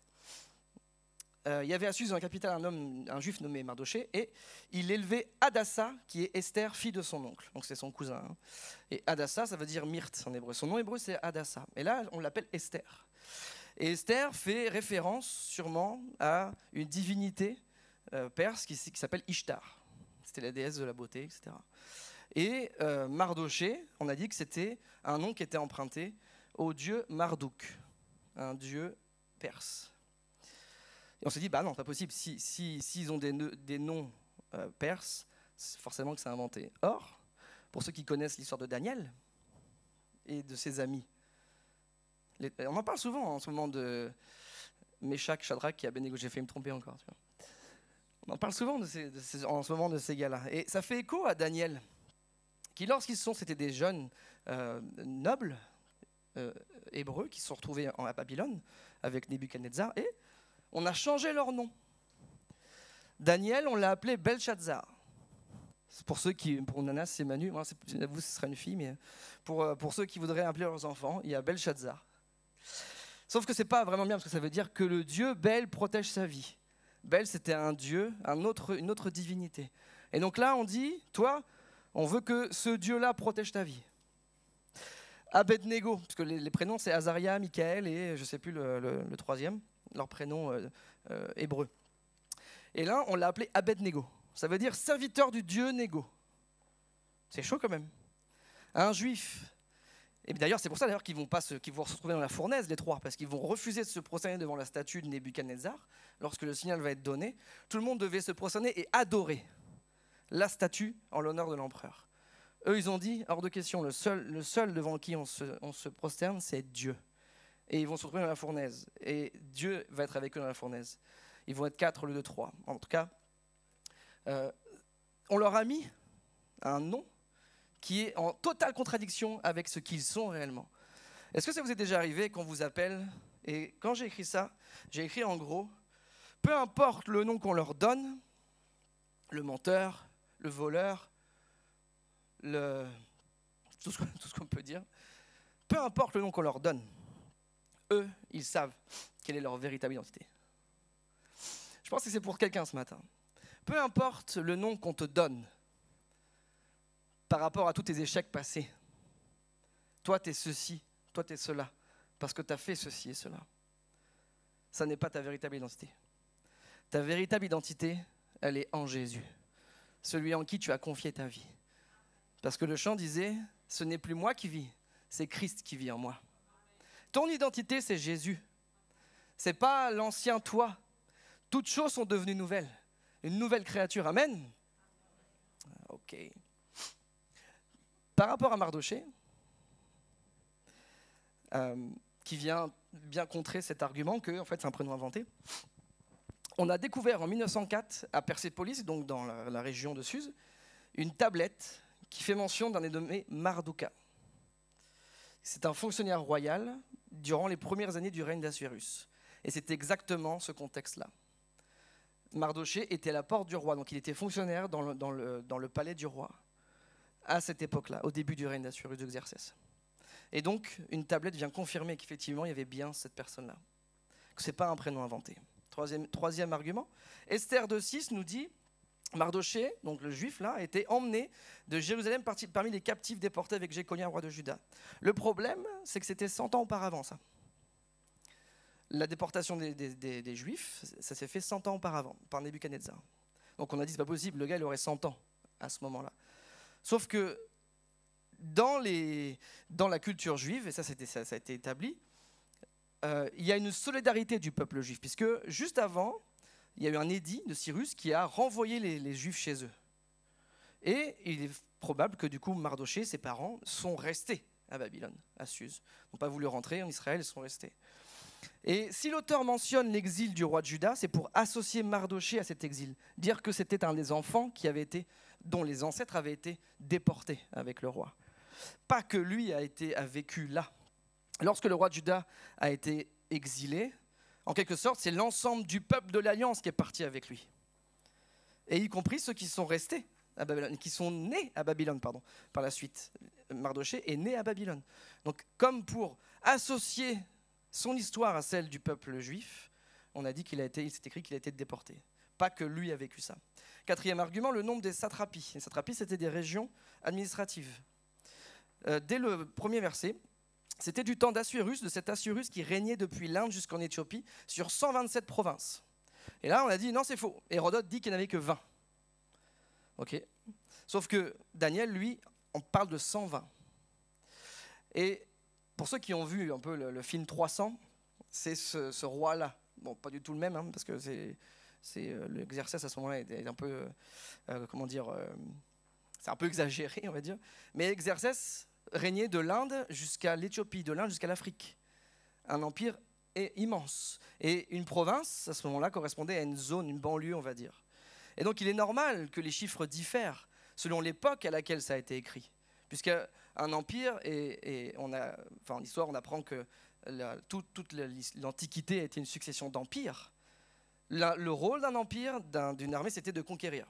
Il y avait à Suse dans la capitale un juif nommé Mardochée, et il élevait Hadassa, qui est Esther, fille de son oncle. Donc c'est son cousin. Et Hadassa, ça veut dire myrte en hébreu. Son nom hébreu, c'est Hadassa. Et là, on l'appelle Esther. Et Esther fait référence sûrement à une divinité perse qui s'appelle Ishtar. C'était la déesse de la beauté, etc. Et Mardochée, on a dit que c'était un nom qui était emprunté au dieu Marduk, un dieu perse. Et on s'est dit, non, pas possible. S'ils ont des noms perses, c'est forcément que c'est inventé. Or, pour ceux qui connaissent l'histoire de Daniel et de ses amis, on en parle souvent en ce moment de Méshach, Shadrach et Abednego. J'ai failli me tromper encore. Tu vois. On en parle souvent en ce moment de ces gars-là. Et ça fait écho à Daniel, qui c'était des jeunes nobles hébreux qui se sont retrouvés à Babylone avec Nebuchadnezzar, et on a changé leur nom. Daniel, on l'a appelé Belshazzar. Pour Nana, c'est Manu. Moi, vous, ce sera une fille, mais pour ceux qui voudraient appeler leurs enfants, il y a Belshazzar. Sauf que c'est pas vraiment bien, parce que ça veut dire que le dieu Bel protège sa vie. Bel, c'était un dieu, une autre divinité. Et donc là, on dit, toi, on veut que ce dieu-là protège ta vie. Abednego, parce que les prénoms, c'est Azaria, Michael et je ne sais plus le troisième, leur prénom hébreu. Et là, on l'a appelé Abednego. Ça veut dire serviteur du dieu Nego. C'est chaud quand même. Un juif. Et d'ailleurs, c'est pour ça qu'ils vont se retrouver dans la fournaise, les trois, parce qu'ils vont refuser de se prosterner devant la statue de Nebuchadnezzar. Lorsque le signal va être donné, tout le monde devait se prosterner et adorer la statue en l'honneur de l'empereur. Eux, ils ont dit, hors de question, le seul devant qui on se prosterne, c'est Dieu. Et ils vont se retrouver dans la fournaise. Et Dieu va être avec eux dans la fournaise. Ils vont être 4 au lieu de 3. En tout cas, on leur a mis un nom qui est en totale contradiction avec ce qu'ils sont réellement. Est-ce que ça vous est déjà arrivé qu'on vous appelle, et quand j'ai écrit ça, j'ai écrit en gros, peu importe le nom qu'on leur donne, le menteur, le voleur, tout ce qu'on peut dire, peu importe le nom qu'on leur donne, eux, ils savent quelle est leur véritable identité. Je pense que c'est pour quelqu'un ce matin. Peu importe le nom qu'on te donne par rapport à tous tes échecs passés, toi, tu es ceci, toi, tu es cela, parce que tu as fait ceci et cela. Ça n'est pas ta véritable identité. Ta véritable identité, elle est en Jésus, celui en qui tu as confié ta vie. Parce que le chant disait, ce n'est plus moi qui vis, c'est Christ qui vit en moi. Ton identité, c'est Jésus. Ce n'est pas l'ancien toi. Toutes choses sont devenues nouvelles. Une nouvelle créature. Amen. Ok. Par rapport à Mardoché, qui vient bien contrer cet argument que en fait, c'est un prénom inventé, on a découvert en 1904 à Persépolis, donc dans la région de Suse, une tablette qui fait mention d'un dénommé Mardouka. C'est un fonctionnaire royal durant les premières années du règne d'Assuérus. Et c'est exactement ce contexte-là. Mardoché était à la porte du roi, donc il était fonctionnaire dans le palais du roi, à cette époque-là, au début du règne d'Assuérus de Xerxès. Et donc, une tablette vient confirmer qu'effectivement, il y avait bien cette personne-là, que ce n'est pas un prénom inventé. Troisième argument, Esther 2,6 nous dit, Mardoché, donc le juif là, a été emmené de Jérusalem parmi les captifs déportés avec Jéconia, roi de Juda. Le problème, c'est que c'était 100 ans auparavant, ça. La déportation des Juifs, ça s'est fait 100 ans auparavant, par Nebuchadnezzar. Donc on a dit, c'est pas possible, le gars, il aurait 100 ans à ce moment-là. Sauf que dans la culture juive, et ça a été établi, il y a une solidarité du peuple juif, puisque juste avant, il y a eu un édit de Cyrus qui a renvoyé les Juifs chez eux. Et il est probable que du coup, Mardoché, ses parents, sont restés à Babylone, à Suse. Ils n'ont pas voulu rentrer en Israël, ils sont restés. Et si l'auteur mentionne l'exil du roi de Juda, c'est pour associer Mardoché à cet exil. Dire que c'était un des enfants dont les ancêtres avaient été déportés avec le roi. Pas que lui a vécu là. Lorsque le roi de Juda a été exilé, en quelque sorte, c'est l'ensemble du peuple de l'Alliance qui est parti avec lui. Et y compris ceux qui sont restés à Babylone, qui sont nés à Babylone, par la suite. Mardoché est né à Babylone. Donc, comme pour associer son histoire à celle du peuple juif, on a dit il s'est écrit qu'il a été déporté. Pas que lui a vécu ça. Quatrième argument, le nombre des satrapies. Les satrapies, c'était des régions administratives. Dès le premier verset, c'était du temps d'Assuérus, de cet Assuérus qui régnait depuis l'Inde jusqu'en Éthiopie, sur 127 provinces. Et là, on a dit, non, c'est faux. Hérodote dit qu'il n'y en avait que 20. Ok. Sauf que Daniel, lui, on parle de 120. Et pour ceux qui ont vu un peu le film 300, c'est ce roi-là. Bon, pas du tout le même, parce que l'exercice à ce moment-là est un peu, c'est un peu exagéré, on va dire. Mais Xerxès régnait de l'Inde jusqu'à l'Éthiopie, de l'Inde jusqu'à l'Afrique. Un empire immense. Et une province, à ce moment-là, correspondait à une zone, une banlieue, on va dire. Et donc, il est normal que les chiffres diffèrent selon l'époque à laquelle ça a été écrit. Puisqu'un empire, en histoire, on apprend que toute l'Antiquité a été une succession d'empires. Le rôle d'un empire, d'une armée, c'était de conquérir.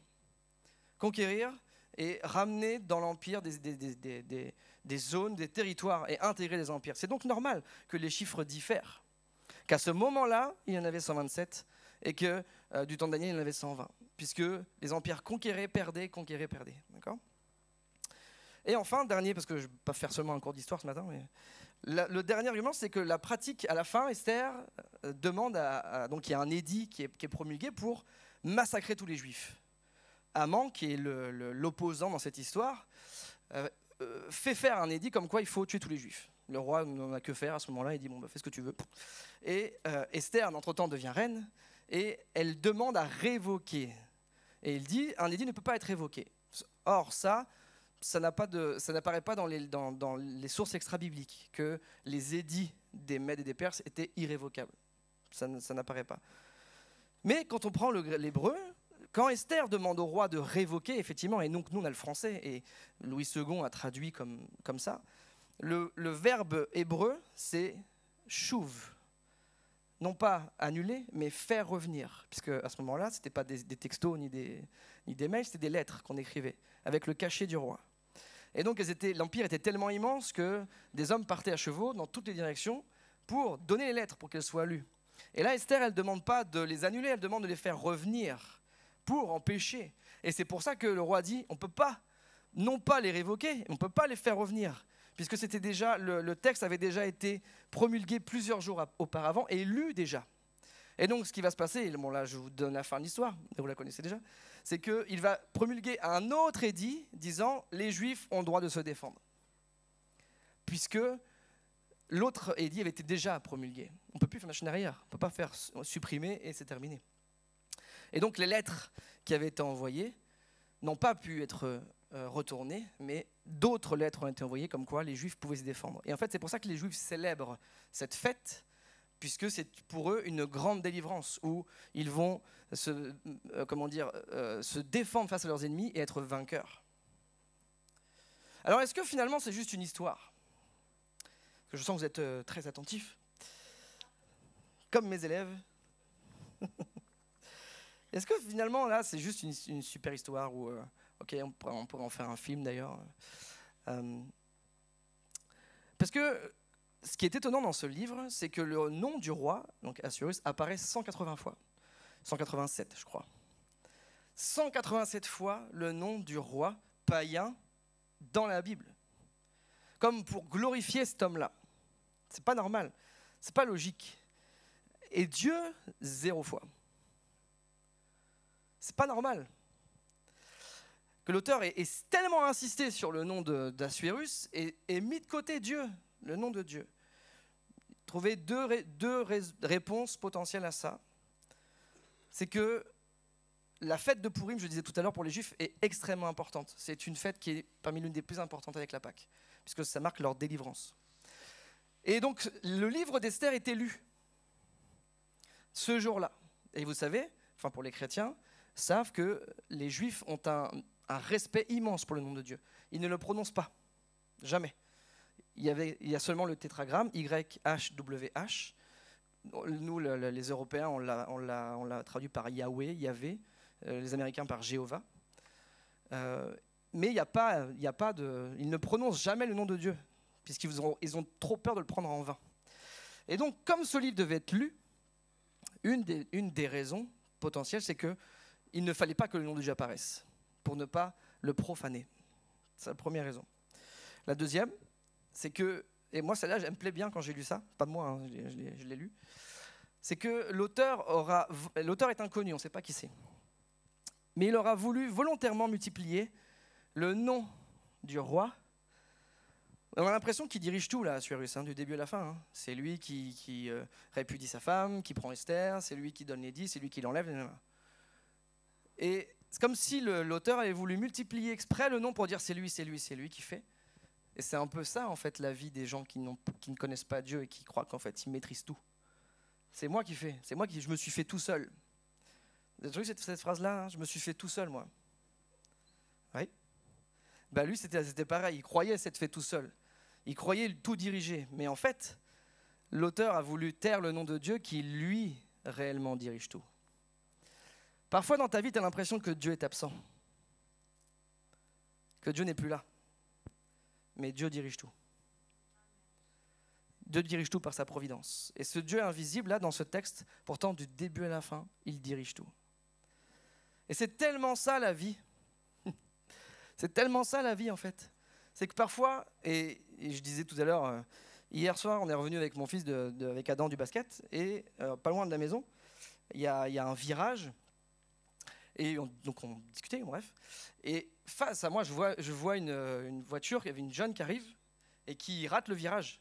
Conquérir et ramener dans l'empire des zones, des territoires et intégrer les empires. C'est donc normal que les chiffres diffèrent. qu'à ce moment-là, il y en avait 127, et que du temps de Daniel, il y en avait 120, puisque les empires conquéraient, perdaient. D'accord ? Et enfin, dernier, parce que je ne vais pas faire seulement un cours d'histoire ce matin, mais le dernier argument, c'est que la pratique, à la fin, Esther demande donc il y a un édit qui est promulgué pour massacrer tous les Juifs. Haman, qui est l'opposant dans cette histoire, fait faire un édit comme quoi il faut tuer tous les Juifs. Le roi n'en a que faire à ce moment-là, il dit bon, bah, fais ce que tu veux. Et Esther, entre-temps, devient reine, et elle demande à révoquer. Et il dit, un édit ne peut pas être révoqué. Or, ça n'apparaît pas dans les sources extra-bibliques, que les édits des Mèdes et des Perses étaient irrévocables. Ça n'apparaît pas. Mais quand on prend l'hébreu, quand Esther demande au roi de révoquer, effectivement, et donc nous on a le français, et Louis II a traduit comme ça, le verbe hébreu, c'est chouv. Non pas annuler, mais faire revenir. Puisque à ce moment-là, ce n'était pas des textos ni des mails, c'était des lettres qu'on écrivait, avec le cachet du roi. Et donc l'empire était tellement immense que des hommes partaient à chevaux dans toutes les directions pour donner les lettres, pour qu'elles soient lues. Et là, Esther, elle ne demande pas de les annuler, elle demande de les faire revenir pour empêcher. Et c'est pour ça que le roi dit, on ne peut pas, non pas les révoquer, on ne peut pas les faire revenir, puisque c'était déjà, le texte avait déjà été promulgué plusieurs jours auparavant et lu déjà. Et donc, ce qui va se passer, bon là, je vous donne la fin de l'histoire, vous la connaissez déjà, c'est qu'il va promulguer un autre édit disant « les Juifs ont le droit de se défendre ». Puisque l'autre édit avait été déjà promulgué. On ne peut plus faire machine arrière, on ne peut pas faire supprimer et c'est terminé. Et donc, les lettres qui avaient été envoyées n'ont pas pu être retournées, mais d'autres lettres ont été envoyées comme quoi les Juifs pouvaient se défendre. Et en fait, c'est pour ça que les Juifs célèbrent cette fête, puisque c'est pour eux une grande délivrance, où ils vont se défendre face à leurs ennemis et être vainqueurs. Alors, est-ce que finalement c'est juste une histoire ? Parce que je sens que vous êtes très attentifs, comme mes élèves. Est-ce que finalement là c'est juste une super histoire où, ok, on pourrait en faire un film d'ailleurs. Parce que ce qui est étonnant dans ce livre, c'est que le nom du roi, donc Assuérus, apparaît 180 fois. 187, je crois. 187 fois le nom du roi païen dans la Bible. Comme pour glorifier cet homme-là. C'est pas normal, c'est pas logique. Et Dieu, 0 fois. C'est pas normal. Que l'auteur ait tellement insisté sur le nom d'Assuérus et mis de côté Dieu, le nom de Dieu. Trouver deux réponses potentielles à ça. C'est que la fête de Pourim, je disais tout à l'heure, pour les Juifs, est extrêmement importante. C'est une fête qui est parmi l'une des plus importantes avec la Pâque, puisque ça marque leur délivrance. Et donc, le livre d'Esther était lu ce jour-là. Et vous savez, enfin pour les chrétiens, savent que les Juifs ont un respect immense pour le nom de Dieu. Ils ne le prononcent pas, jamais. Il y a seulement le tétragramme, YHWH. Nous, les Européens, on l'a traduit par Yahweh, Yahvé, les Américains par Jéhovah. Mais il ils ne prononcent jamais le nom de Dieu, puisqu'ils ont trop peur de le prendre en vain. Et donc, comme ce livre devait être lu, une des raisons potentielles, c'est qu'il ne fallait pas que le nom de Dieu apparaisse, pour ne pas le profaner. C'est la première raison. La deuxième, c'est que, et moi celle-là, elle me plaît bien quand j'ai lu ça, pas moi, hein, je l'ai lu, c'est que l'auteur est inconnu, on ne sait pas qui c'est. Mais il aura voulu volontairement multiplier le nom du roi. On a l'impression qu'il dirige tout, là, Assuérus, du début à la fin. Hein. C'est lui qui répudie sa femme, qui prend Esther, c'est lui qui donne l'édit, c'est lui qui l'enlève. Et c'est comme si l'auteur avait voulu multiplier exprès le nom pour dire c'est lui qui fait. Et c'est un peu ça, en fait, la vie des gens qui ne connaissent pas Dieu et qui croient qu'en fait, ils maîtrisent tout. C'est moi qui fais, je me suis fait tout seul. Vous avez vu cette phrase-là, hein, je me suis fait tout seul, moi. Oui. Lui, c'était pareil, il croyait s'être fait tout seul. Il croyait tout diriger. Mais en fait, l'auteur a voulu taire le nom de Dieu qui, lui, réellement dirige tout. Parfois, dans ta vie, tu as l'impression que Dieu est absent. Que Dieu n'est plus là. Mais Dieu dirige tout. Dieu dirige tout par sa providence. Et ce Dieu invisible, là, dans ce texte, pourtant, du début à la fin, il dirige tout. Et c'est tellement ça, la vie. C'est tellement ça, la vie, en fait. C'est que parfois, et je disais tout à l'heure, hier soir, on est revenu avec mon fils, avec Adam du basket, et pas loin de la maison, il y a un virage, et donc on discutait, bref. Et face à moi, je vois une voiture, il y avait une jeune qui arrive, et qui rate le virage.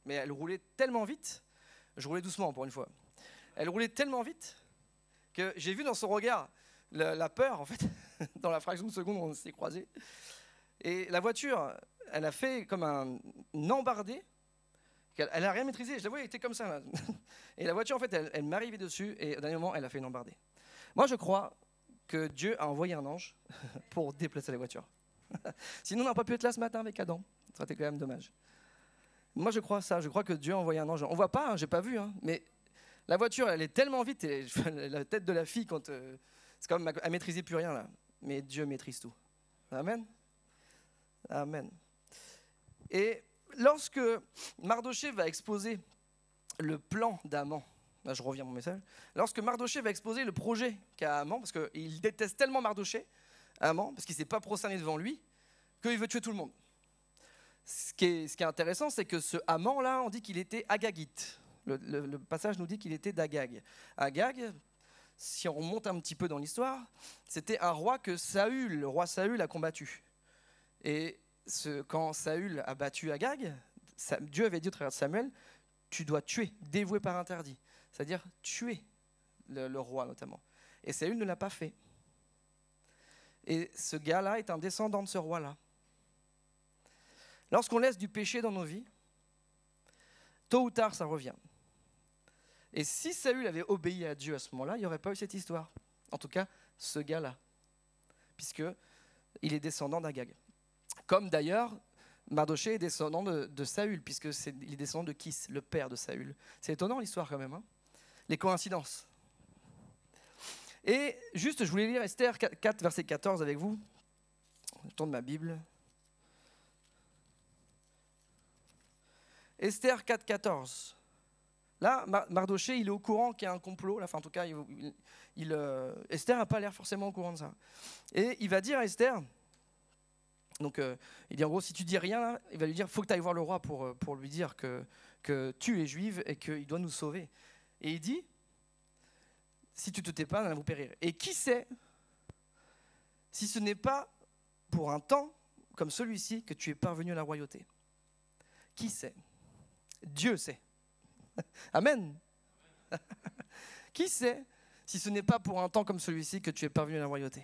Mais elle roulait tellement vite, je roulais doucement pour une fois. Elle roulait tellement vite que j'ai vu dans son regard la peur, en fait. Dans la fraction de seconde, on s'est croisés. Et la voiture, elle a fait comme une embardée. Elle n'a rien maîtrisé. Je l'avoue, elle était comme ça. Là. Et la voiture, en fait, elle m'est arrivée dessus. Et au dernier moment, elle a fait une embardée. Moi, je crois que Dieu a envoyé un ange pour déplacer la voiture. Sinon, on n'a pas pu être là ce matin avec Adam. Ça aurait été quand même dommage. Moi, je crois ça. Je crois que Dieu a envoyé un ange. On ne voit pas, j'ai pas vu. Mais la voiture, elle est tellement vite. Et la tête de la fille, quand c'est comme elle ne maîtrisait plus rien là. Mais Dieu maîtrise tout. Amen. Amen. Et lorsque Mardoché va exposer le plan d'Aman, là je reviens à mon message, lorsque Mardoché va exposer le projet qu'a Aman, parce qu'il déteste tellement Mardoché, Aman, parce qu'il ne s'est pas prosterné devant lui, qu'il veut tuer tout le monde. Ce qui est intéressant, c'est que ce Aman-là, on dit qu'il était agagite. Le passage nous dit qu'il était d'Agag. Agag, si on remonte un petit peu dans l'histoire, c'était un roi que le roi Saül a combattu. Et quand Saül a battu Agag, Dieu avait dit au travers de Samuel, tu dois tuer, dévouer par interdit. C'est-à-dire tuer le roi notamment. Et Saül ne l'a pas fait. Et ce gars-là est un descendant de ce roi-là. Lorsqu'on laisse du péché dans nos vies, tôt ou tard, ça revient. Et si Saül avait obéi à Dieu à ce moment-là, il n'y aurait pas eu cette histoire. En tout cas, ce gars-là. Puisqu'il est descendant d'Agag. Comme d'ailleurs, Mardoché est descendant de Saül, puisqu'il est descendant de Kis, le père de Saül. C'est étonnant l'histoire quand même, hein, les coïncidences. Et juste, je voulais lire Esther 4, verset 14 avec vous. Je tourne ma Bible. Esther 4, 14. Là, Mardoché, il est au courant qu'il y a un complot. Là, enfin, en tout cas, Esther n'a pas l'air forcément au courant de ça. Et il va dire à Esther, donc il dit en gros, si tu dis rien, là, il va lui dire, il faut que tu ailles voir le roi pour lui dire que tu es juive et qu'il doit nous sauver. Et il dit, si tu te tais pas, nous allons périr. Et qui sait, si ce n'est pas pour un temps comme celui-ci que tu es parvenu à la royauté? Qui sait? Dieu sait. Amen. Qui sait si ce n'est pas pour un temps comme celui-ci que tu es parvenu à la royauté?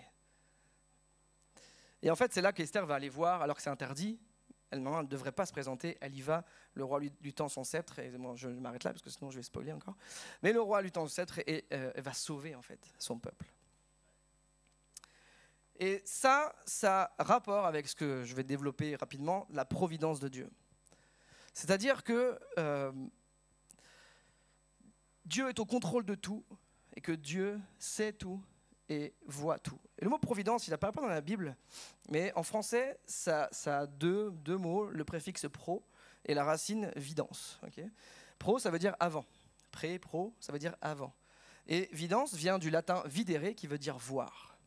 Et en fait, c'est là qu'Esther va aller voir, alors que c'est interdit. Elle ne devrait pas se présenter. Elle y va. Le roi lui tend son sceptre. Et moi, je m'arrête là parce que sinon je vais spoiler encore. Mais le roi lui tend son sceptre et elle va sauver en fait son peuple. Et ça a rapport avec ce que je vais développer rapidement, la providence de Dieu. C'est-à-dire que Dieu est au contrôle de tout et que Dieu sait tout et voit tout. Et le mot providence, il n'apparaît pas dans la Bible, mais en français, ça a deux mots, le préfixe pro et la racine vidence. Okay, pro, ça veut dire avant. Pro, ça veut dire avant. Et vidence vient du latin videre, qui veut dire voir.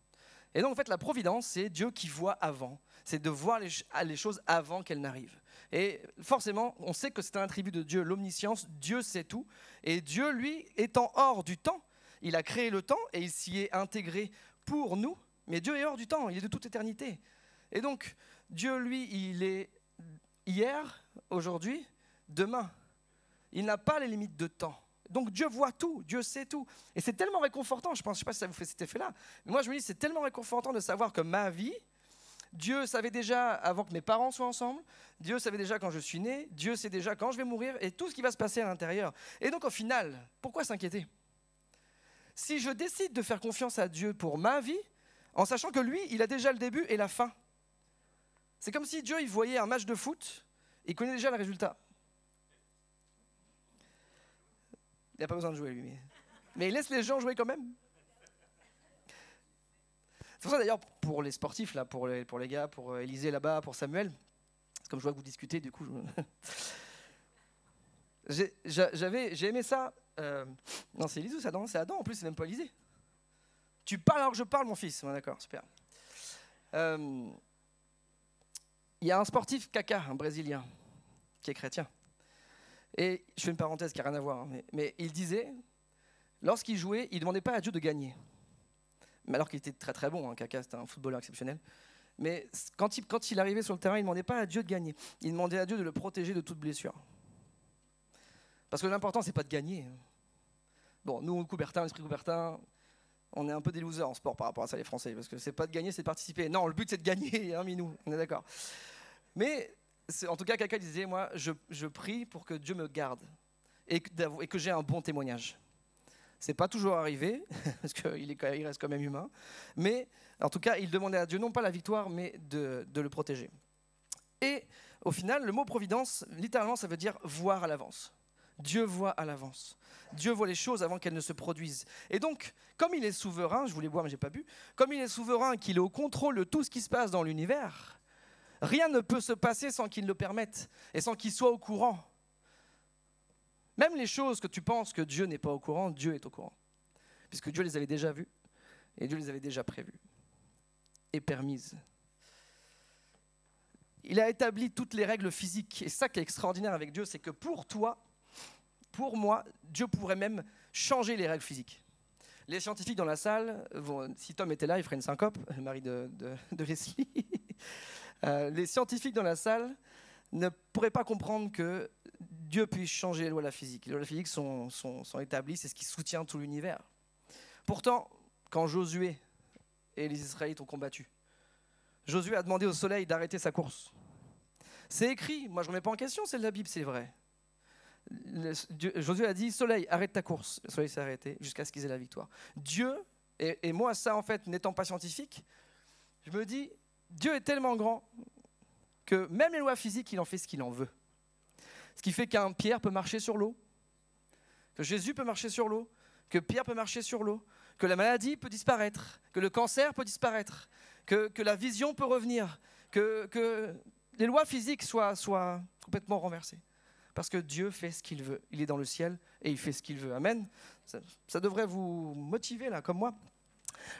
Et donc, en fait, la providence, c'est Dieu qui voit avant. C'est de voir les choses avant qu'elles n'arrivent. Et forcément, on sait que c'est un attribut de Dieu, l'omniscience. Dieu sait tout. Et Dieu, lui, étant hors du temps, il a créé le temps et il s'y est intégré pour nous. Mais Dieu est hors du temps, il est de toute éternité. Et donc, Dieu, lui, il est hier, aujourd'hui, demain. Il n'a pas les limites de temps. Donc Dieu voit tout, Dieu sait tout. Et c'est tellement réconfortant, je ne sais pas si ça vous fait cet effet-là, mais moi je me dis c'est tellement réconfortant de savoir que ma vie, Dieu savait déjà avant que mes parents soient ensemble, Dieu savait déjà quand je suis né, Dieu sait déjà quand je vais mourir et tout ce qui va se passer à l'intérieur. Et donc au final, pourquoi s'inquiéter? Si je décide de faire confiance à Dieu pour ma vie, en sachant que lui, il a déjà le début et la fin. C'est comme si Dieu il voyait un match de foot, il connaît déjà le résultat. Il n'a pas besoin de jouer, lui. Mais il laisse les gens jouer quand même. C'est pour ça, d'ailleurs, pour les sportifs, là, pour les gars, pour Élisée, là-bas, pour Samuel, c'est comme je vois que vous discutez, du coup... J'ai aimé ça. Non, c'est Élise ou c'est Adam? C'est Adam, en plus, c'est même pas Élisée. Tu parles alors que je parle, mon fils. Ouais, d'accord, super. Il y a un sportif, Kaka, un Brésilien, qui est chrétien. Et je fais une parenthèse qui n'a rien à voir, hein, mais il disait, lorsqu'il jouait, il ne demandait pas à Dieu de gagner. Mais alors qu'il était très très bon, hein, Kaka, c'était un footballeur exceptionnel. Mais quand il arrivait sur le terrain, il ne demandait pas à Dieu de gagner. Il demandait à Dieu de le protéger de toute blessure. Parce que l'important, c'est pas de gagner. Bon, nous, Coubertin, l'esprit Coubertin, on est un peu des losers en sport par rapport à ça, les Français. Parce que c'est pas de gagner, c'est de participer. Non, le but, c'est de gagner, hein, Minou, on est d'accord. Mais, en tout cas, Kaka disait, moi, je prie pour que Dieu me garde et que j'ai un bon témoignage. C'est pas toujours arrivé, parce qu'il reste quand même humain. Mais, en tout cas, il demandait à Dieu, non pas la victoire, mais de le protéger. Et, au final, le mot providence, littéralement, ça veut dire voir à l'avance. Dieu voit à l'avance. Dieu voit les choses avant qu'elles ne se produisent. Et donc, comme il est souverain, je voulais boire mais j'ai pas bu, comme il est souverain, qu'il est au contrôle de tout ce qui se passe dans l'univers, rien ne peut se passer sans qu'il le permette et sans qu'il soit au courant. Même les choses que tu penses que Dieu n'est pas au courant, Dieu est au courant. Puisque Dieu les avait déjà vues et Dieu les avait déjà prévues et permises. Il a établi toutes les règles physiques. Et ça qui est extraordinaire avec Dieu, c'est que pour toi, pour moi, Dieu pourrait même changer les règles physiques. Les scientifiques dans la salle, si Tom était là, il ferait une syncope, le mari de Leslie. Les scientifiques dans la salle ne pourraient pas comprendre que Dieu puisse changer les lois de la physique. Les lois de la physique sont établies, c'est ce qui soutient tout l'univers. Pourtant, quand Josué et les Israélites ont combattu, Josué a demandé au soleil d'arrêter sa course. C'est écrit, moi je ne remets pas en question, c'est de la Bible, c'est vrai. Josué a dit, soleil, arrête ta course. Le soleil s'est arrêté jusqu'à ce qu'ils aient la victoire. Dieu, et moi ça en fait, n'étant pas scientifique, je me dis, Dieu est tellement grand que même les lois physiques, il en fait ce qu'il en veut. Ce qui fait qu'un Pierre peut marcher sur l'eau, que Jésus peut marcher sur l'eau, que Pierre peut marcher sur l'eau, que la maladie peut disparaître, que le cancer peut disparaître, que la vision peut revenir, que les lois physiques soient complètement renversées. Parce que Dieu fait ce qu'il veut. Il est dans le ciel et il fait ce qu'il veut. Amen. Ça devrait vous motiver, là, comme moi.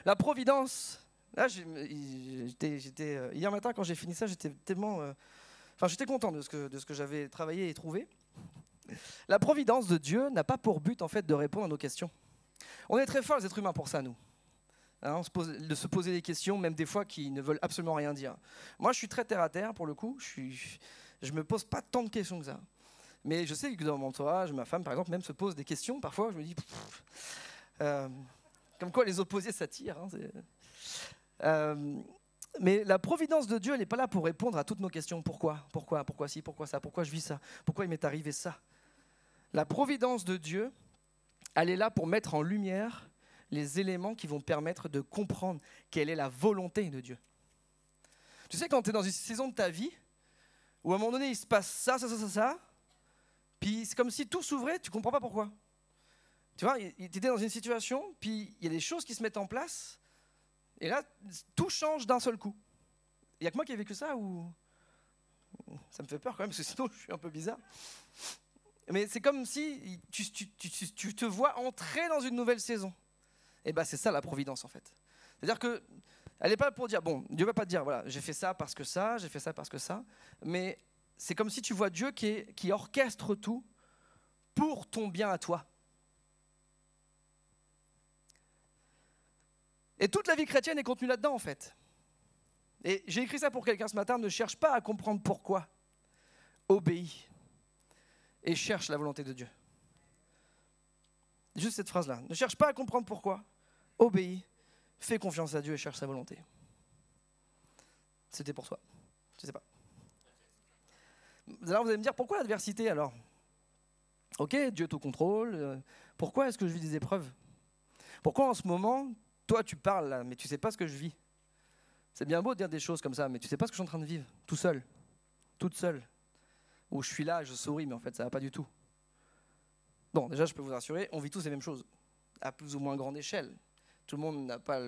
La providence. Là, hier matin, quand j'ai fini ça, j'étais tellement... j'étais content de ce que j'avais travaillé et trouvé. La providence de Dieu n'a pas pour but, en fait, de répondre à nos questions. On est très forts, les êtres humains, pour ça, nous. Hein, de se poser des questions, même des fois, qui ne veulent absolument rien dire. Moi, je suis très terre-à-terre, pour le coup. Je me pose pas tant de questions que ça. Mais je sais que dans mon entourage, ma femme, par exemple, même se pose des questions. Parfois, je me dis... comme quoi les opposés s'attirent. Hein, mais la providence de Dieu, elle n'est pas là pour répondre à toutes nos questions. Pourquoi ci, pourquoi ça, pourquoi je vis ça, pourquoi il m'est arrivé ça. La providence de Dieu, elle est là pour mettre en lumière les éléments qui vont permettre de comprendre quelle est la volonté de Dieu. Tu sais, quand tu es dans une saison de ta vie, où à un moment donné, il se passe ça, puis c'est comme si tout s'ouvrait, tu ne comprends pas pourquoi. Tu vois, tu étais dans une situation, puis il y a des choses qui se mettent en place, et là, tout change d'un seul coup. Il n'y a que moi qui ai vécu ça, ou ça me fait peur quand même, parce que sinon je suis un peu bizarre. Mais c'est comme si tu te vois entrer dans une nouvelle saison. Et bien c'est ça la providence en fait. C'est-à-dire qu'elle n'est pas pour dire, bon, Dieu ne va pas te dire, voilà, j'ai fait ça parce que ça, j'ai fait ça parce que ça, mais c'est comme si tu vois Dieu qui orchestre tout pour ton bien à toi. Et toute la vie chrétienne est contenue là-dedans en fait. Et j'ai écrit ça pour quelqu'un ce matin, ne cherche pas à comprendre pourquoi, obéis et cherche la volonté de Dieu. Juste cette phrase-là, ne cherche pas à comprendre pourquoi, obéis, fais confiance à Dieu et cherche sa volonté. C'était pour toi, je ne sais pas. Alors vous allez me dire, pourquoi l'adversité alors? Ok, Dieu tout contrôle, pourquoi est-ce que je vis des épreuves? Pourquoi en ce moment, toi tu parles là, mais tu ne sais pas ce que je vis? C'est bien beau de dire des choses comme ça, mais tu ne sais pas ce que je suis en train de vivre, tout seul, toute seule. Ou je suis là, je souris, mais en fait ça ne va pas du tout. Bon, déjà je peux vous rassurer, on vit tous les mêmes choses, à plus ou moins grande échelle. Tout le monde n'a pas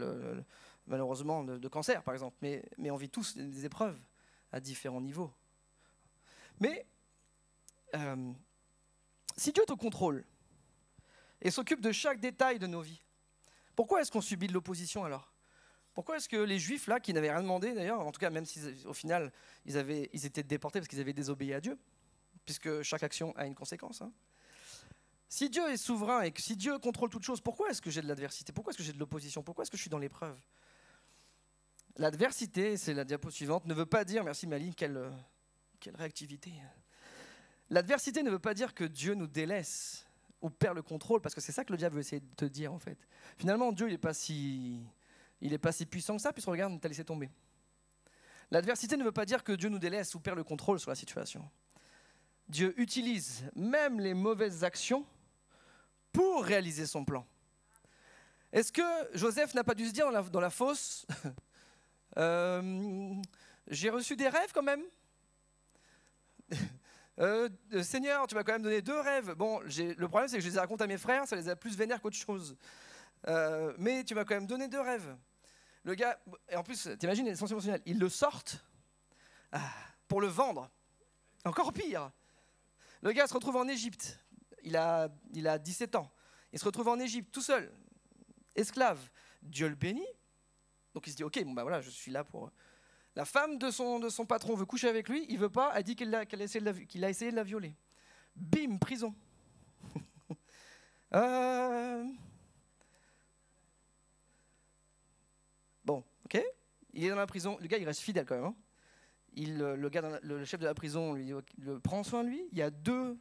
malheureusement de cancer par exemple, mais on vit tous des épreuves à différents niveaux. Mais Si Dieu est au contrôle et s'occupe de chaque détail de nos vies, pourquoi est-ce qu'on subit de l'opposition alors? Pourquoi est-ce que les Juifs, là, qui n'avaient rien demandé d'ailleurs, en tout cas même si au final ils étaient déportés parce qu'ils avaient désobéi à Dieu, puisque chaque action a une conséquence. Hein. Si Dieu est souverain et que si Dieu contrôle toutes choses, pourquoi est-ce que j'ai de l'adversité? Pourquoi est-ce que j'ai de l'opposition? Pourquoi est-ce que je suis dans l'épreuve? L'adversité, c'est la diapo suivante, ne veut pas dire, merci Maline, quelle réactivité. L'adversité ne veut pas dire que Dieu nous délaisse ou perd le contrôle, parce que c'est ça que le diable veut essayer de te dire en fait. Finalement, Dieu, il n'est pas si puissant que ça, puisque regarde, il t'a laissé tomber. L'adversité ne veut pas dire que Dieu nous délaisse ou perd le contrôle sur la situation. Dieu utilise même les mauvaises actions pour réaliser son plan. Est-ce que Joseph n'a pas dû se dire dans la fosse j'ai reçu des rêves quand même. Seigneur, tu m'as quand même donné 2 rêves. Bon, le problème c'est que je les ai racontés à mes frères, ça les a plus vénères qu'autre chose. Mais tu m'as quand même donné 2 rêves. Le gars, et en plus, t'imagines, les sensations émotionnelles, ils le sortent pour le vendre. Encore pire. Le gars se retrouve en Égypte. Il a 17 ans. Il se retrouve en Égypte tout seul, esclave. Dieu le bénit. Donc il se dit, ok, bon bah voilà, je suis là pour... La femme de son patron veut coucher avec lui, il veut pas, elle dit qu'il a essayé de la violer. Bim, prison. Bon, ok. Il est dans la prison, le gars il reste fidèle quand même. Hein. Le chef de la prison le prend soin de lui. Il y a deux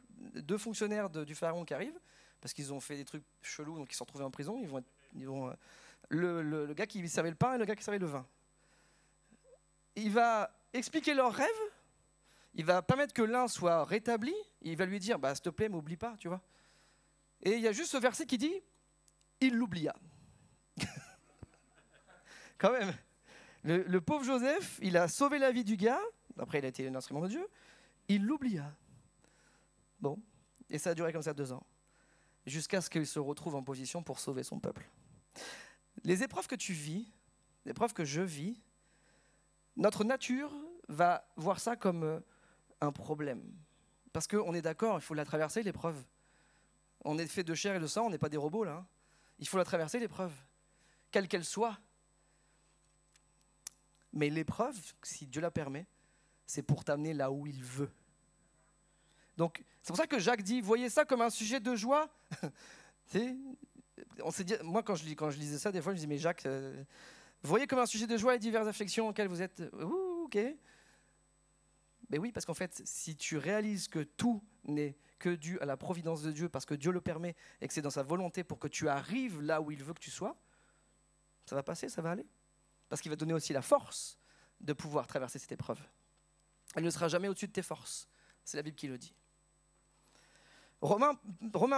fonctionnaires du pharaon qui arrivent, parce qu'ils ont fait des trucs chelous, donc ils se sont retrouvés en prison. Le gars qui servait le pain et le gars qui servait le vin. Il va expliquer leurs rêves, il va permettre que l'un soit rétabli, il va lui dire, s'il te plaît, m'oublie pas, tu vois. Et il y a juste ce verset qui dit, il l'oublia. Quand même, le pauvre Joseph, il a sauvé la vie du gars, après il a été un instrument de Dieu, il l'oublia. Bon, et ça a duré comme ça 2 ans, jusqu'à ce qu'il se retrouve en position pour sauver son peuple. Les épreuves que tu vis, les épreuves que je vis, notre nature va voir ça comme un problème. Parce qu'on est d'accord, il faut la traverser l'épreuve. On est fait de chair et de sang, on n'est pas des robots là. Hein. Il faut la traverser l'épreuve, quelle qu'elle soit. Mais l'épreuve, si Dieu la permet, c'est pour t'amener là où il veut. Donc, c'est pour ça que Jacques dit, voyez ça comme un sujet de joie. On s'est dit, moi, quand je lisais ça, des fois, je me disais, mais Jacques, voyez comme un sujet de joie et diverses afflictions auxquelles vous êtes... ok. Mais oui, parce qu'en fait, si tu réalises que tout n'est que dû à la providence de Dieu, parce que Dieu le permet et que c'est dans sa volonté pour que tu arrives là où il veut que tu sois, ça va passer, ça va aller. Parce qu'il va te donner aussi la force de pouvoir traverser cette épreuve. Elle ne sera jamais au-dessus de tes forces. C'est la Bible qui le dit. Romains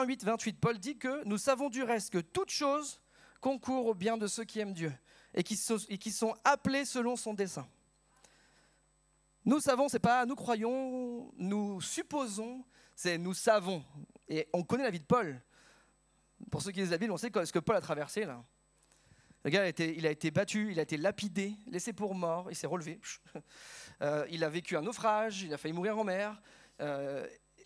8, 28, Paul dit que nous savons du reste que toute chose concourt au bien de ceux qui aiment Dieu et qui sont appelés selon son dessein. Nous savons, c'est pas nous croyons, nous supposons, c'est nous savons. Et on connaît la vie de Paul. Pour ceux qui lisent la Bible, on sait ce que Paul a traversé là. Le gars, il a été battu, il a été lapidé, laissé pour mort, il s'est relevé. Il a vécu un naufrage, il a failli mourir en mer.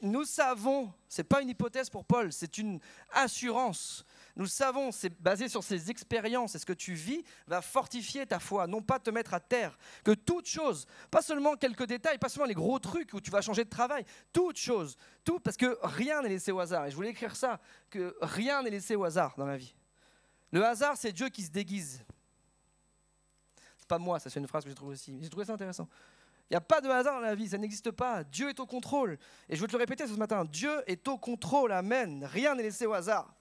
Nous savons, ce n'est pas une hypothèse pour Paul, c'est une assurance. Nous savons, c'est basé sur ces expériences et ce que tu vis va fortifier ta foi, non pas te mettre à terre. Que toute chose, pas seulement quelques détails, pas seulement les gros trucs où tu vas changer de travail, toute chose, tout, parce que rien n'est laissé au hasard. Et je voulais écrire ça, que rien n'est laissé au hasard dans la vie. Le hasard, c'est Dieu qui se déguise. C'est pas moi, ça c'est une phrase que j'ai trouvée aussi. J'ai trouvé ça intéressant. Il n'y a pas de hasard dans la vie, ça n'existe pas. Dieu est au contrôle. Et je veux te le répéter ce matin, Dieu est au contrôle, amen. Rien n'est laissé au hasard.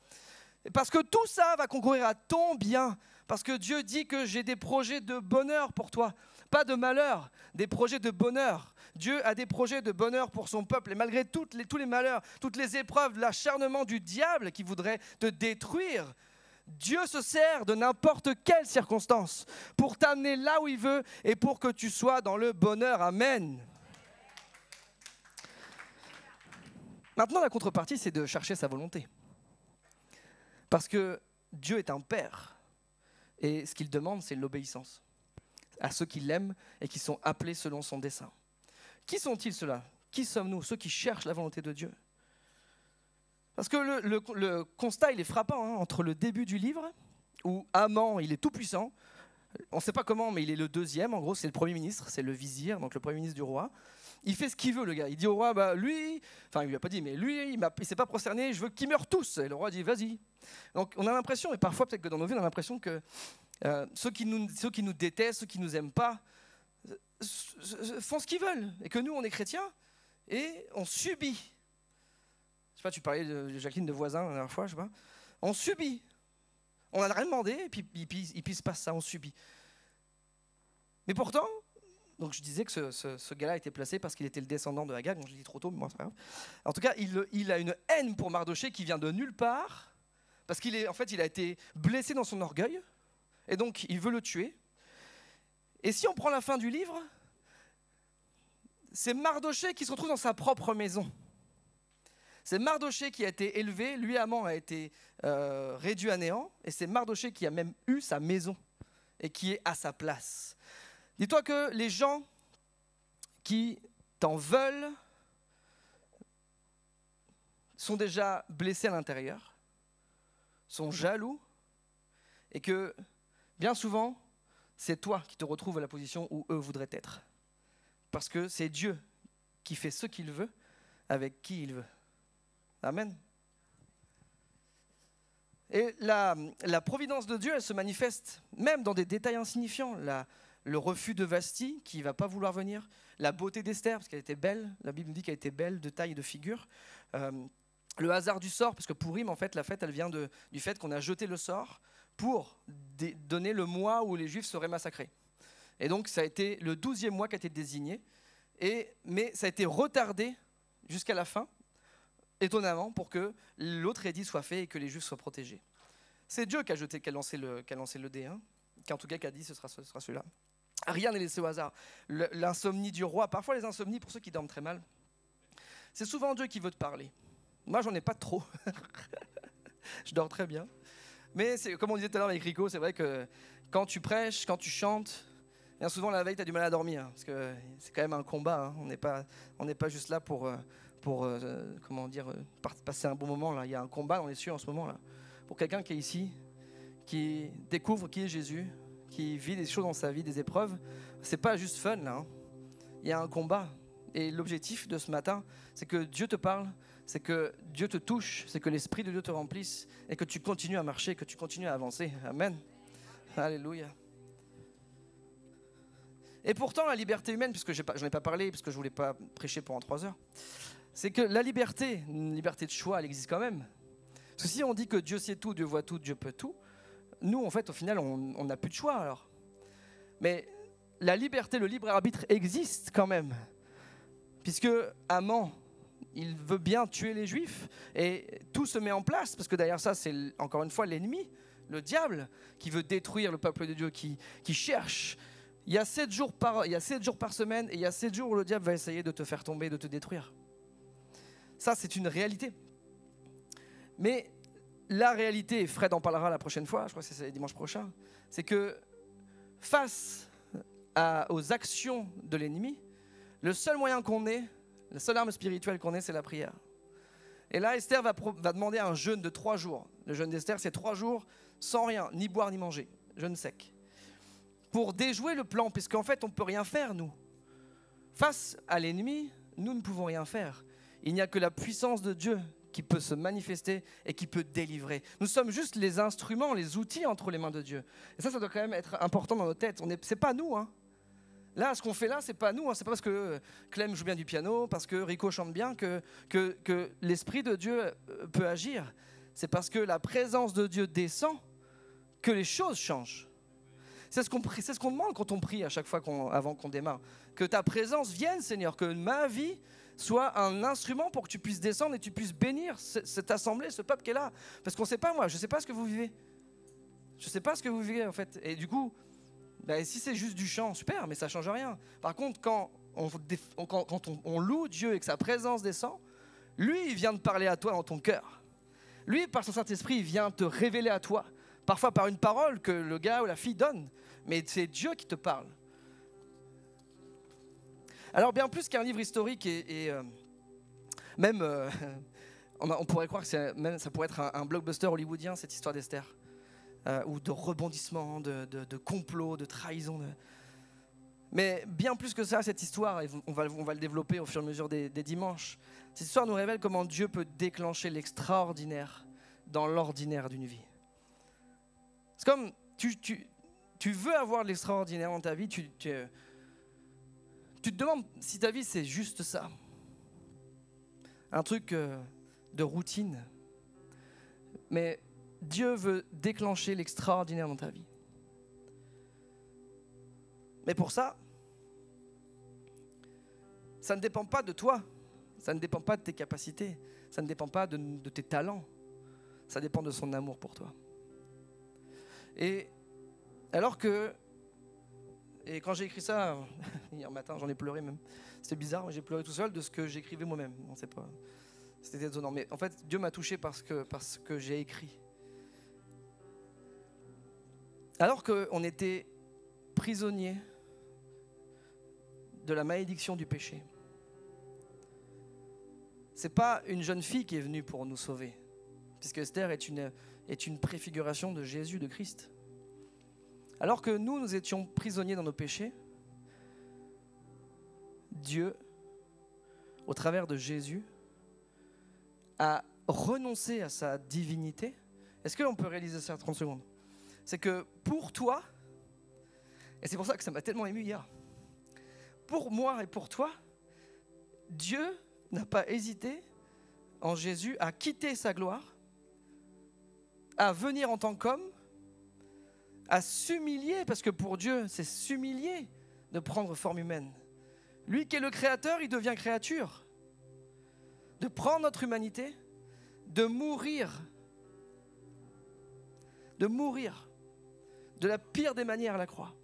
Parce que tout ça va concourir à ton bien. Parce que Dieu dit que j'ai des projets de bonheur pour toi. Pas de malheur, des projets de bonheur. Dieu a des projets de bonheur pour son peuple. Et malgré tous les malheurs, toutes les épreuves, l'acharnement du diable qui voudrait te détruire, Dieu se sert de n'importe quelle circonstance pour t'amener là où il veut et pour que tu sois dans le bonheur. Amen. Maintenant, la contrepartie, c'est de chercher sa volonté. Parce que Dieu est un père. Et ce qu'il demande, c'est l'obéissance à ceux qui l'aiment et qui sont appelés selon son dessein. Qui sont-ils ceux-là? Qui sommes-nous? Ceux qui cherchent la volonté de Dieu. Parce que le constat, il est frappant, hein, entre le début du livre, où Haman, il est tout puissant, on ne sait pas comment, mais il est le deuxième, en gros, c'est le premier ministre, c'est le vizir, donc le premier ministre du roi. Il fait ce qu'il veut, le gars. Il dit au roi, bah, lui, enfin, il lui a pas dit, mais lui, il ne s'est pas prosterné, je veux qu'ils meurent tous. Et le roi dit, vas-y. Donc, on a l'impression, et parfois, peut-être que dans nos vies, on a l'impression que ceux qui nous détestent, ceux qui ne nous aiment pas, font ce qu'ils veulent. Et que nous, on est chrétiens, et on subit. Je sais pas, tu parlais de Jacqueline de voisin la dernière fois, je sais pas. On subit. On n'a rien demandé, et puis il se passe ça, on subit. Mais pourtant, donc je disais que ce gars-là a été placé parce qu'il était le descendant de Agag. Donc je le dis trop tôt, mais moi c'est pas grave. En tout cas, il a une haine pour Mardochée qui vient de nulle part, parce qu'il a été blessé dans son orgueil, et donc il veut le tuer. Et si on prend la fin du livre, c'est Mardochée qui se retrouve dans sa propre maison. C'est Mardochée qui a été élevé, lui Haman a été réduit à néant, et c'est Mardochée qui a même eu sa maison et qui est à sa place. Dis-toi que les gens qui t'en veulent sont déjà blessés à l'intérieur, sont jaloux, et que bien souvent, c'est toi qui te retrouves à la position où eux voudraient être. Parce que c'est Dieu qui fait ce qu'il veut avec qui il veut. Amen. Et la providence de Dieu, elle se manifeste même dans des détails insignifiants. Le refus de Vasti, qui ne va pas vouloir venir. La beauté d'Esther, parce qu'elle était belle. La Bible nous dit qu'elle était belle de taille et de figure. Le hasard du sort, parce que Pourim, en fait, la fête, elle vient du fait qu'on a jeté le sort pour donner le mois où les Juifs seraient massacrés. Et donc, ça a été le 12e mois qui a été désigné. Mais ça a été retardé jusqu'à la fin, étonnamment, pour que l'autre édit soit fait et que les Juifs soient protégés. C'est Dieu qui a lancé le dé, hein, qui en tout cas qui a dit ce sera celui-là. Rien n'est laissé au hasard. L'insomnie du roi, parfois les insomnies pour ceux qui dorment très mal, c'est souvent Dieu qui veut te parler. Moi, j'en ai pas trop. Je dors très bien. Mais c'est, comme on disait tout à l'heure avec Rico, c'est vrai que quand tu prêches, quand tu chantes, bien souvent la veille, tu as du mal à dormir. Parce que c'est quand même un combat. Hein. On n'est pas juste là pour passer un bon moment. Là. Il y a un combat dans les cieux en ce moment. Là. Pour quelqu'un qui est ici, qui découvre qui est Jésus, qui vit des choses dans sa vie, des épreuves, c'est pas juste fun là. Hein. Il y a un combat. Et l'objectif de ce matin, c'est que Dieu te parle, c'est que Dieu te touche, c'est que l'Esprit de Dieu te remplisse et que tu continues à marcher, que tu continues à avancer. Amen. Alléluia. Et pourtant, la liberté humaine, puisque j'en ai pas parlé, parce que je voulais pas prêcher pendant 3 heures, c'est que la liberté, une liberté de choix, elle existe quand même. Parce que si on dit que Dieu sait tout, Dieu voit tout, Dieu peut tout, nous, en fait, au final, on n'a plus de choix alors. Mais la liberté, le libre arbitre existe quand même. Puisque Haman, il veut bien tuer les Juifs et tout se met en place, parce que derrière ça, c'est encore une fois l'ennemi, le diable, qui veut détruire le peuple de Dieu, qui cherche. Il y a 7 jours par semaine et il y a 7 jours où le diable va essayer de te faire tomber, de te détruire. Ça, c'est une réalité. Mais la réalité, et Fred en parlera la prochaine fois, je crois que c'est dimanche prochain, c'est que face aux actions de l'ennemi, le seul moyen qu'on ait, la seule arme spirituelle qu'on ait, c'est la prière. Et là, Esther va demander un jeûne de 3 jours. Le jeûne d'Esther, c'est 3 jours sans rien, ni boire ni manger, jeûne sec. Pour déjouer le plan, puisqu'en fait, on ne peut rien faire, nous. Face à l'ennemi, nous ne pouvons rien faire. Il n'y a que la puissance de Dieu qui peut se manifester et qui peut délivrer. Nous sommes juste les instruments, les outils entre les mains de Dieu. Et ça doit quand même être important dans nos têtes. C'est pas nous, hein. Là, ce qu'on fait là, c'est pas nous. Hein. C'est pas parce que Clem joue bien du piano, parce que Rico chante bien que l'Esprit de Dieu peut agir. C'est parce que la présence de Dieu descend que les choses changent. C'est ce qu'on demande quand on prie à chaque fois avant qu'on démarre. Que ta présence vienne, Seigneur, que ma vie soit un instrument pour que tu puisses descendre et tu puisses bénir cette assemblée, ce peuple qui est là. Parce qu'on ne sait pas, moi, je ne sais pas ce que vous vivez. Je ne sais pas ce que vous vivez, en fait. Et du coup, si c'est juste du chant, super, mais ça ne change rien. Par contre, quand on loue Dieu et que sa présence descend, lui, il vient te parler à toi dans ton cœur. Lui, par son Saint-Esprit, il vient te révéler à toi. Parfois par une parole que le gars ou la fille donne. Mais c'est Dieu qui te parle. Alors bien plus qu'un livre historique et même on pourrait croire que ça pourrait être un blockbuster hollywoodien, cette histoire d'Esther, ou de rebondissement, de complot, de trahison. Mais bien plus que ça, cette histoire, et on va le développer au fur et à mesure des dimanches, cette histoire nous révèle comment Dieu peut déclencher l'extraordinaire dans l'ordinaire d'une vie. C'est comme, tu veux avoir de l'extraordinaire dans ta vie, tu te demandes si ta vie c'est juste ça. Un truc de routine. Mais Dieu veut déclencher l'extraordinaire dans ta vie. Mais pour ça, ça ne dépend pas de toi, ça ne dépend pas de tes capacités, ça ne dépend pas de tes talents, ça dépend de son amour pour toi. Et quand j'ai écrit ça, hier matin, j'en ai pleuré même. C'était bizarre, mais j'ai pleuré tout seul de ce que j'écrivais moi-même. On sait pas, c'était étonnant. Mais en fait, Dieu m'a touché parce que j'ai écrit. Alors qu'on était prisonniers de la malédiction du péché. C'est pas une jeune fille qui est venue pour nous sauver, puisque Esther est une préfiguration de Jésus, de Christ. Alors que nous étions prisonniers dans nos péchés, Dieu, au travers de Jésus, a renoncé à sa divinité. Est-ce qu'on peut réaliser ça en 30 secondes? C'est que pour toi, et c'est pour ça que ça m'a tellement ému hier, pour moi et pour toi, Dieu n'a pas hésité en Jésus à quitter sa gloire, à venir en tant qu'homme, à s'humilier, parce que pour Dieu, c'est s'humilier de prendre forme humaine. Lui qui est le créateur, il devient créature. De prendre notre humanité, de mourir de la pire des manières à la croix.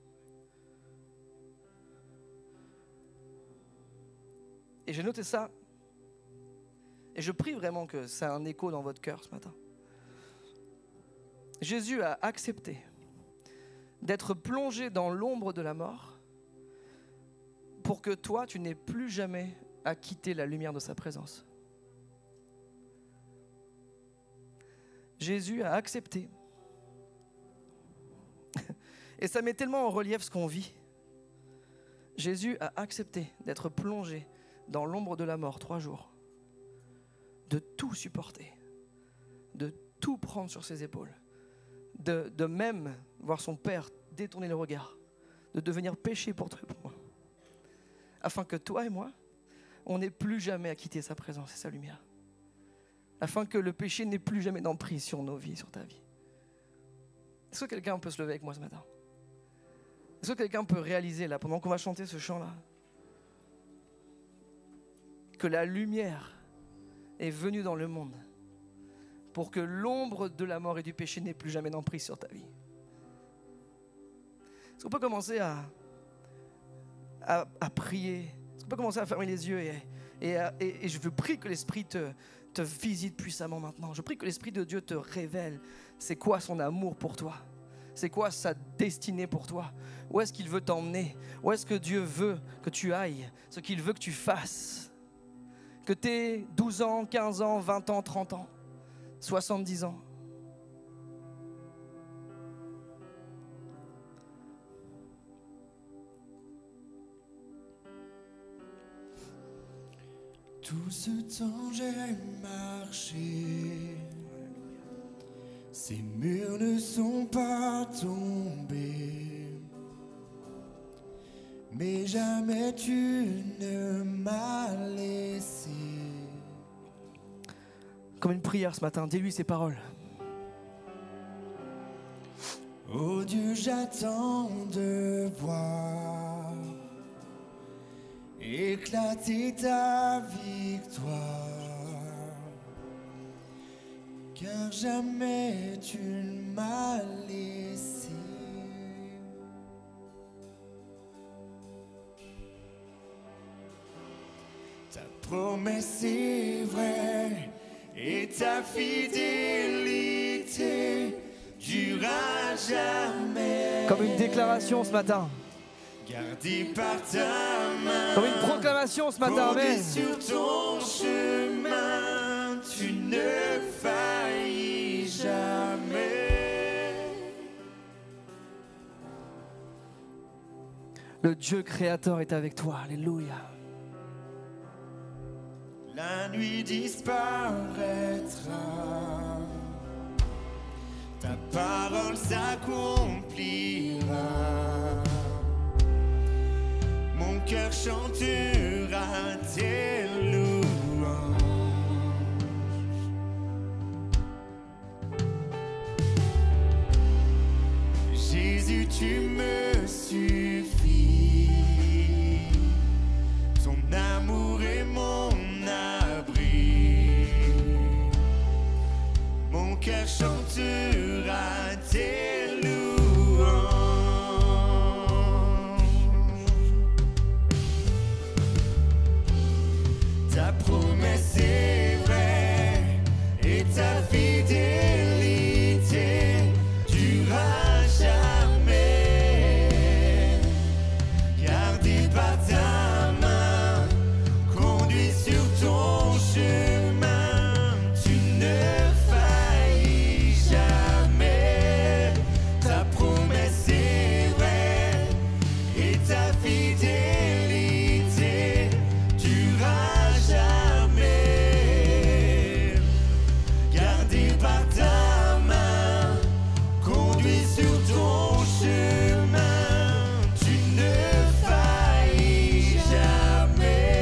Et j'ai noté ça, et je prie vraiment que ça a un écho dans votre cœur ce matin. Jésus a accepté d'être plongé dans l'ombre de la mort pour que toi, tu n'aies plus jamais à quitter la lumière de sa présence. Jésus a accepté. Et ça met tellement en relief ce qu'on vit. Jésus a accepté d'être plongé dans l'ombre de la mort 3 jours, de tout supporter, de tout prendre sur ses épaules, de même voir son Père détourner le regard, de devenir péché pour toi et pour moi, afin que toi et moi, on n'ait plus jamais à quitter sa présence et sa lumière, afin que le péché n'ait plus jamais d'emprise sur nos vies, sur ta vie. Est-ce que quelqu'un peut se lever avec moi ce matin? Est-ce que quelqu'un peut réaliser là, pendant qu'on va chanter ce chant-là, que la lumière est venue dans le monde pour que l'ombre de la mort et du péché n'ait plus jamais d'emprise sur ta vie? Est-ce qu'on peut commencer à prier? Est-ce qu'on peut commencer à fermer les yeux et je veux prier que l'Esprit te visite puissamment maintenant. Je prie que l'Esprit de Dieu te révèle c'est quoi son amour pour toi. C'est quoi sa destinée pour toi? Où est-ce qu'il veut t'emmener? Où est-ce que Dieu veut que tu ailles? Ce qu'il veut que tu fasses? Que tu aies 12 ans, 15 ans, 20 ans, 30 ans, 70 ans. Tout ce temps j'ai marché, ces murs ne sont pas tombés, mais jamais tu ne m'as laissé. Comme une prière ce matin, dis-lui ces paroles. Oh Dieu, j'attends de voir éclater ta victoire, car jamais tu ne m'as laissé. Ta promesse est vraie et ta fidélité durera jamais. Comme une déclaration ce matin. Gardé par ta main, comme une proclamation ce matin, amen. Sur ton chemin, tu ne faillis jamais. Le Dieu créateur est avec toi, alléluia. La nuit disparaîtra, ta parole s'accomplira. Mon cœur chantera tes louanges. Jésus, tu me suffis. Ton amour est mon abri. Mon cœur chantera tes louanges. Ta promesse est vraie et ta fidélité durera jamais. Gardé par ta main, conduit sur ton chemin, tu ne faillis jamais. Ta promesse est vraie et ta fidélité durera jamais. Gardé par ta main, conduit sur ton chemin, tu ne faillis jamais.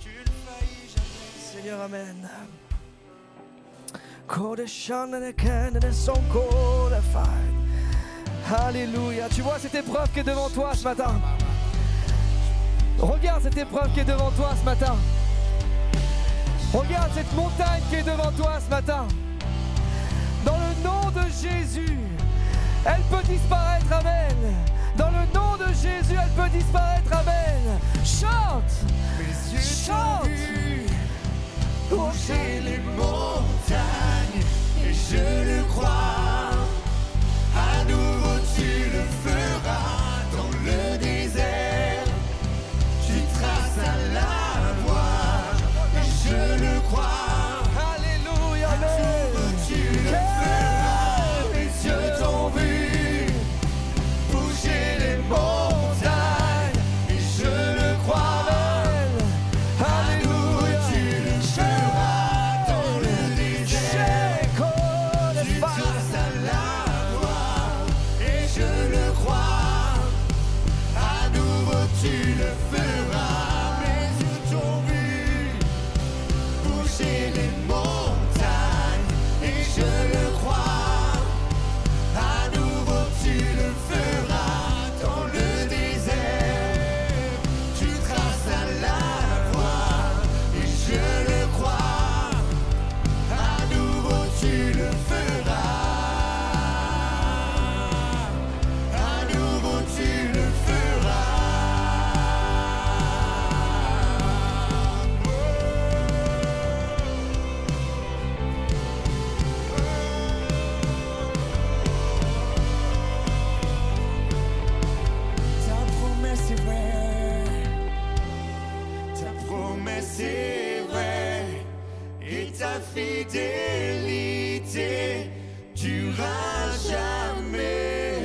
Tu ne faillis jamais. Seigneur, amen. Alléluia. Tu vois cette épreuve qui est devant toi ce matin. Regarde cette épreuve qui est devant toi ce matin. Regarde cette montagne qui est devant toi ce matin. Dans le nom de Jésus, elle peut disparaître, amen. Dans le nom de Jésus, elle peut disparaître, amen. Chante, Mes yeux chante. t'ont vu bouger les montagnes et je le crois. À nouveau tu le feras dans le désert. Tu traces la voie et je le crois. Alléluia, À nouveau amen. tu le feras. Mes yeux t'ont vu bouger les montagnes et je le crois. Alléluia. Tu le feras dans le désert. Tu traces la voie et je le crois. À nouveau tu le feras. Mes yeux t'ont vu bouger les montagnes et je le crois. À nouveau tu le feras dans le désert. Tu traces la voie et je le crois. À nouveau tu le feras. À nouveau tu le feras. Ta promesse est vraie. Ta promesse est vraie et ta fidélité durera jamais.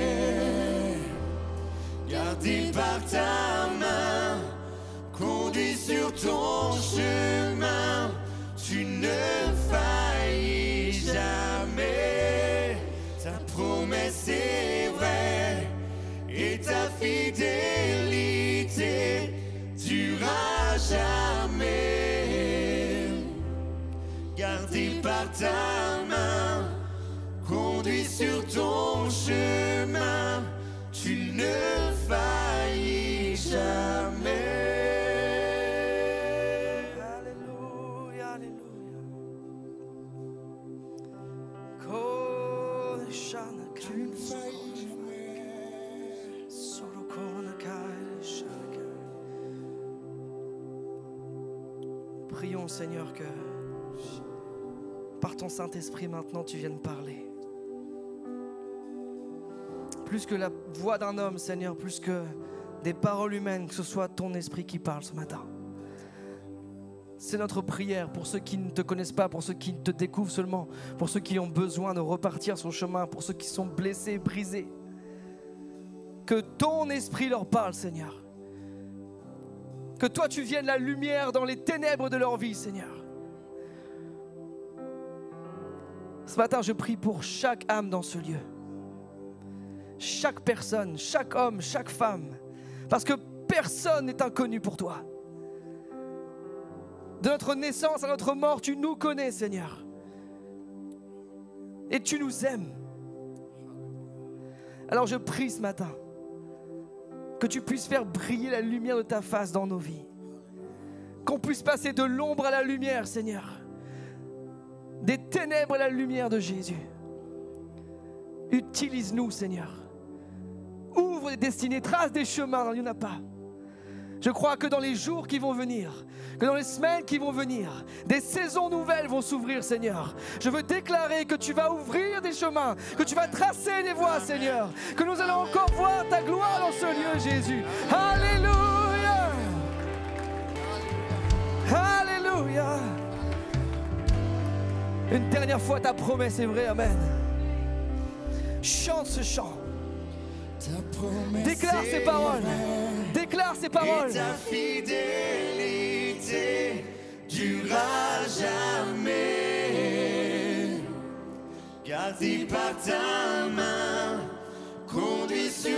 Gardé par ta main, conduit sur ton chemin, tu ne faillis jamais. Ta promesse est vraie et ta fidélité durera jamais. Gardé par ta main, conduit sur ton chemin, tu ne faillis jamais. Alléluia, alléluia. Tu ne faillis jamais. Prions, Seigneur, que par ton Saint-Esprit maintenant tu viennes parler. Plus que la voix d'un homme, Seigneur, plus que des paroles humaines, que ce soit ton esprit qui parle ce matin. C'est notre prière pour ceux qui ne te connaissent pas, pour ceux qui te découvrent seulement, pour ceux qui ont besoin de repartir sur le chemin, pour ceux qui sont blessés, brisés. Que ton esprit leur parle, Seigneur. Que toi tu viennes la lumière dans les ténèbres de leur vie, Seigneur. Ce matin, je prie pour chaque âme dans ce lieu. Chaque personne, chaque homme, chaque femme. Parce que personne n'est inconnu pour toi. De notre naissance à notre mort, tu nous connais, Seigneur. Et tu nous aimes. Alors je prie ce matin que tu puisses faire briller la lumière de ta face dans nos vies. Qu'on puisse passer de l'ombre à la lumière, Seigneur. Des ténèbres à la lumière de Jésus. Utilise-nous, Seigneur. Ouvre les destinées, trace des chemins, il n'y en a pas. Je crois que dans les jours qui vont venir, que dans les semaines qui vont venir, des saisons nouvelles vont s'ouvrir, Seigneur. Je veux déclarer que tu vas ouvrir des chemins, que tu vas tracer des voies, Seigneur. Que nous allons encore voir ta gloire dans ce lieu, Jésus. Alléluia. Alléluia. Une dernière fois, ta promesse est vraie, amen. Chante ce chant. Déclare ces paroles. Déclare ces paroles. Et ta fidélité durera jamais. Gardé par ta main, conduit sur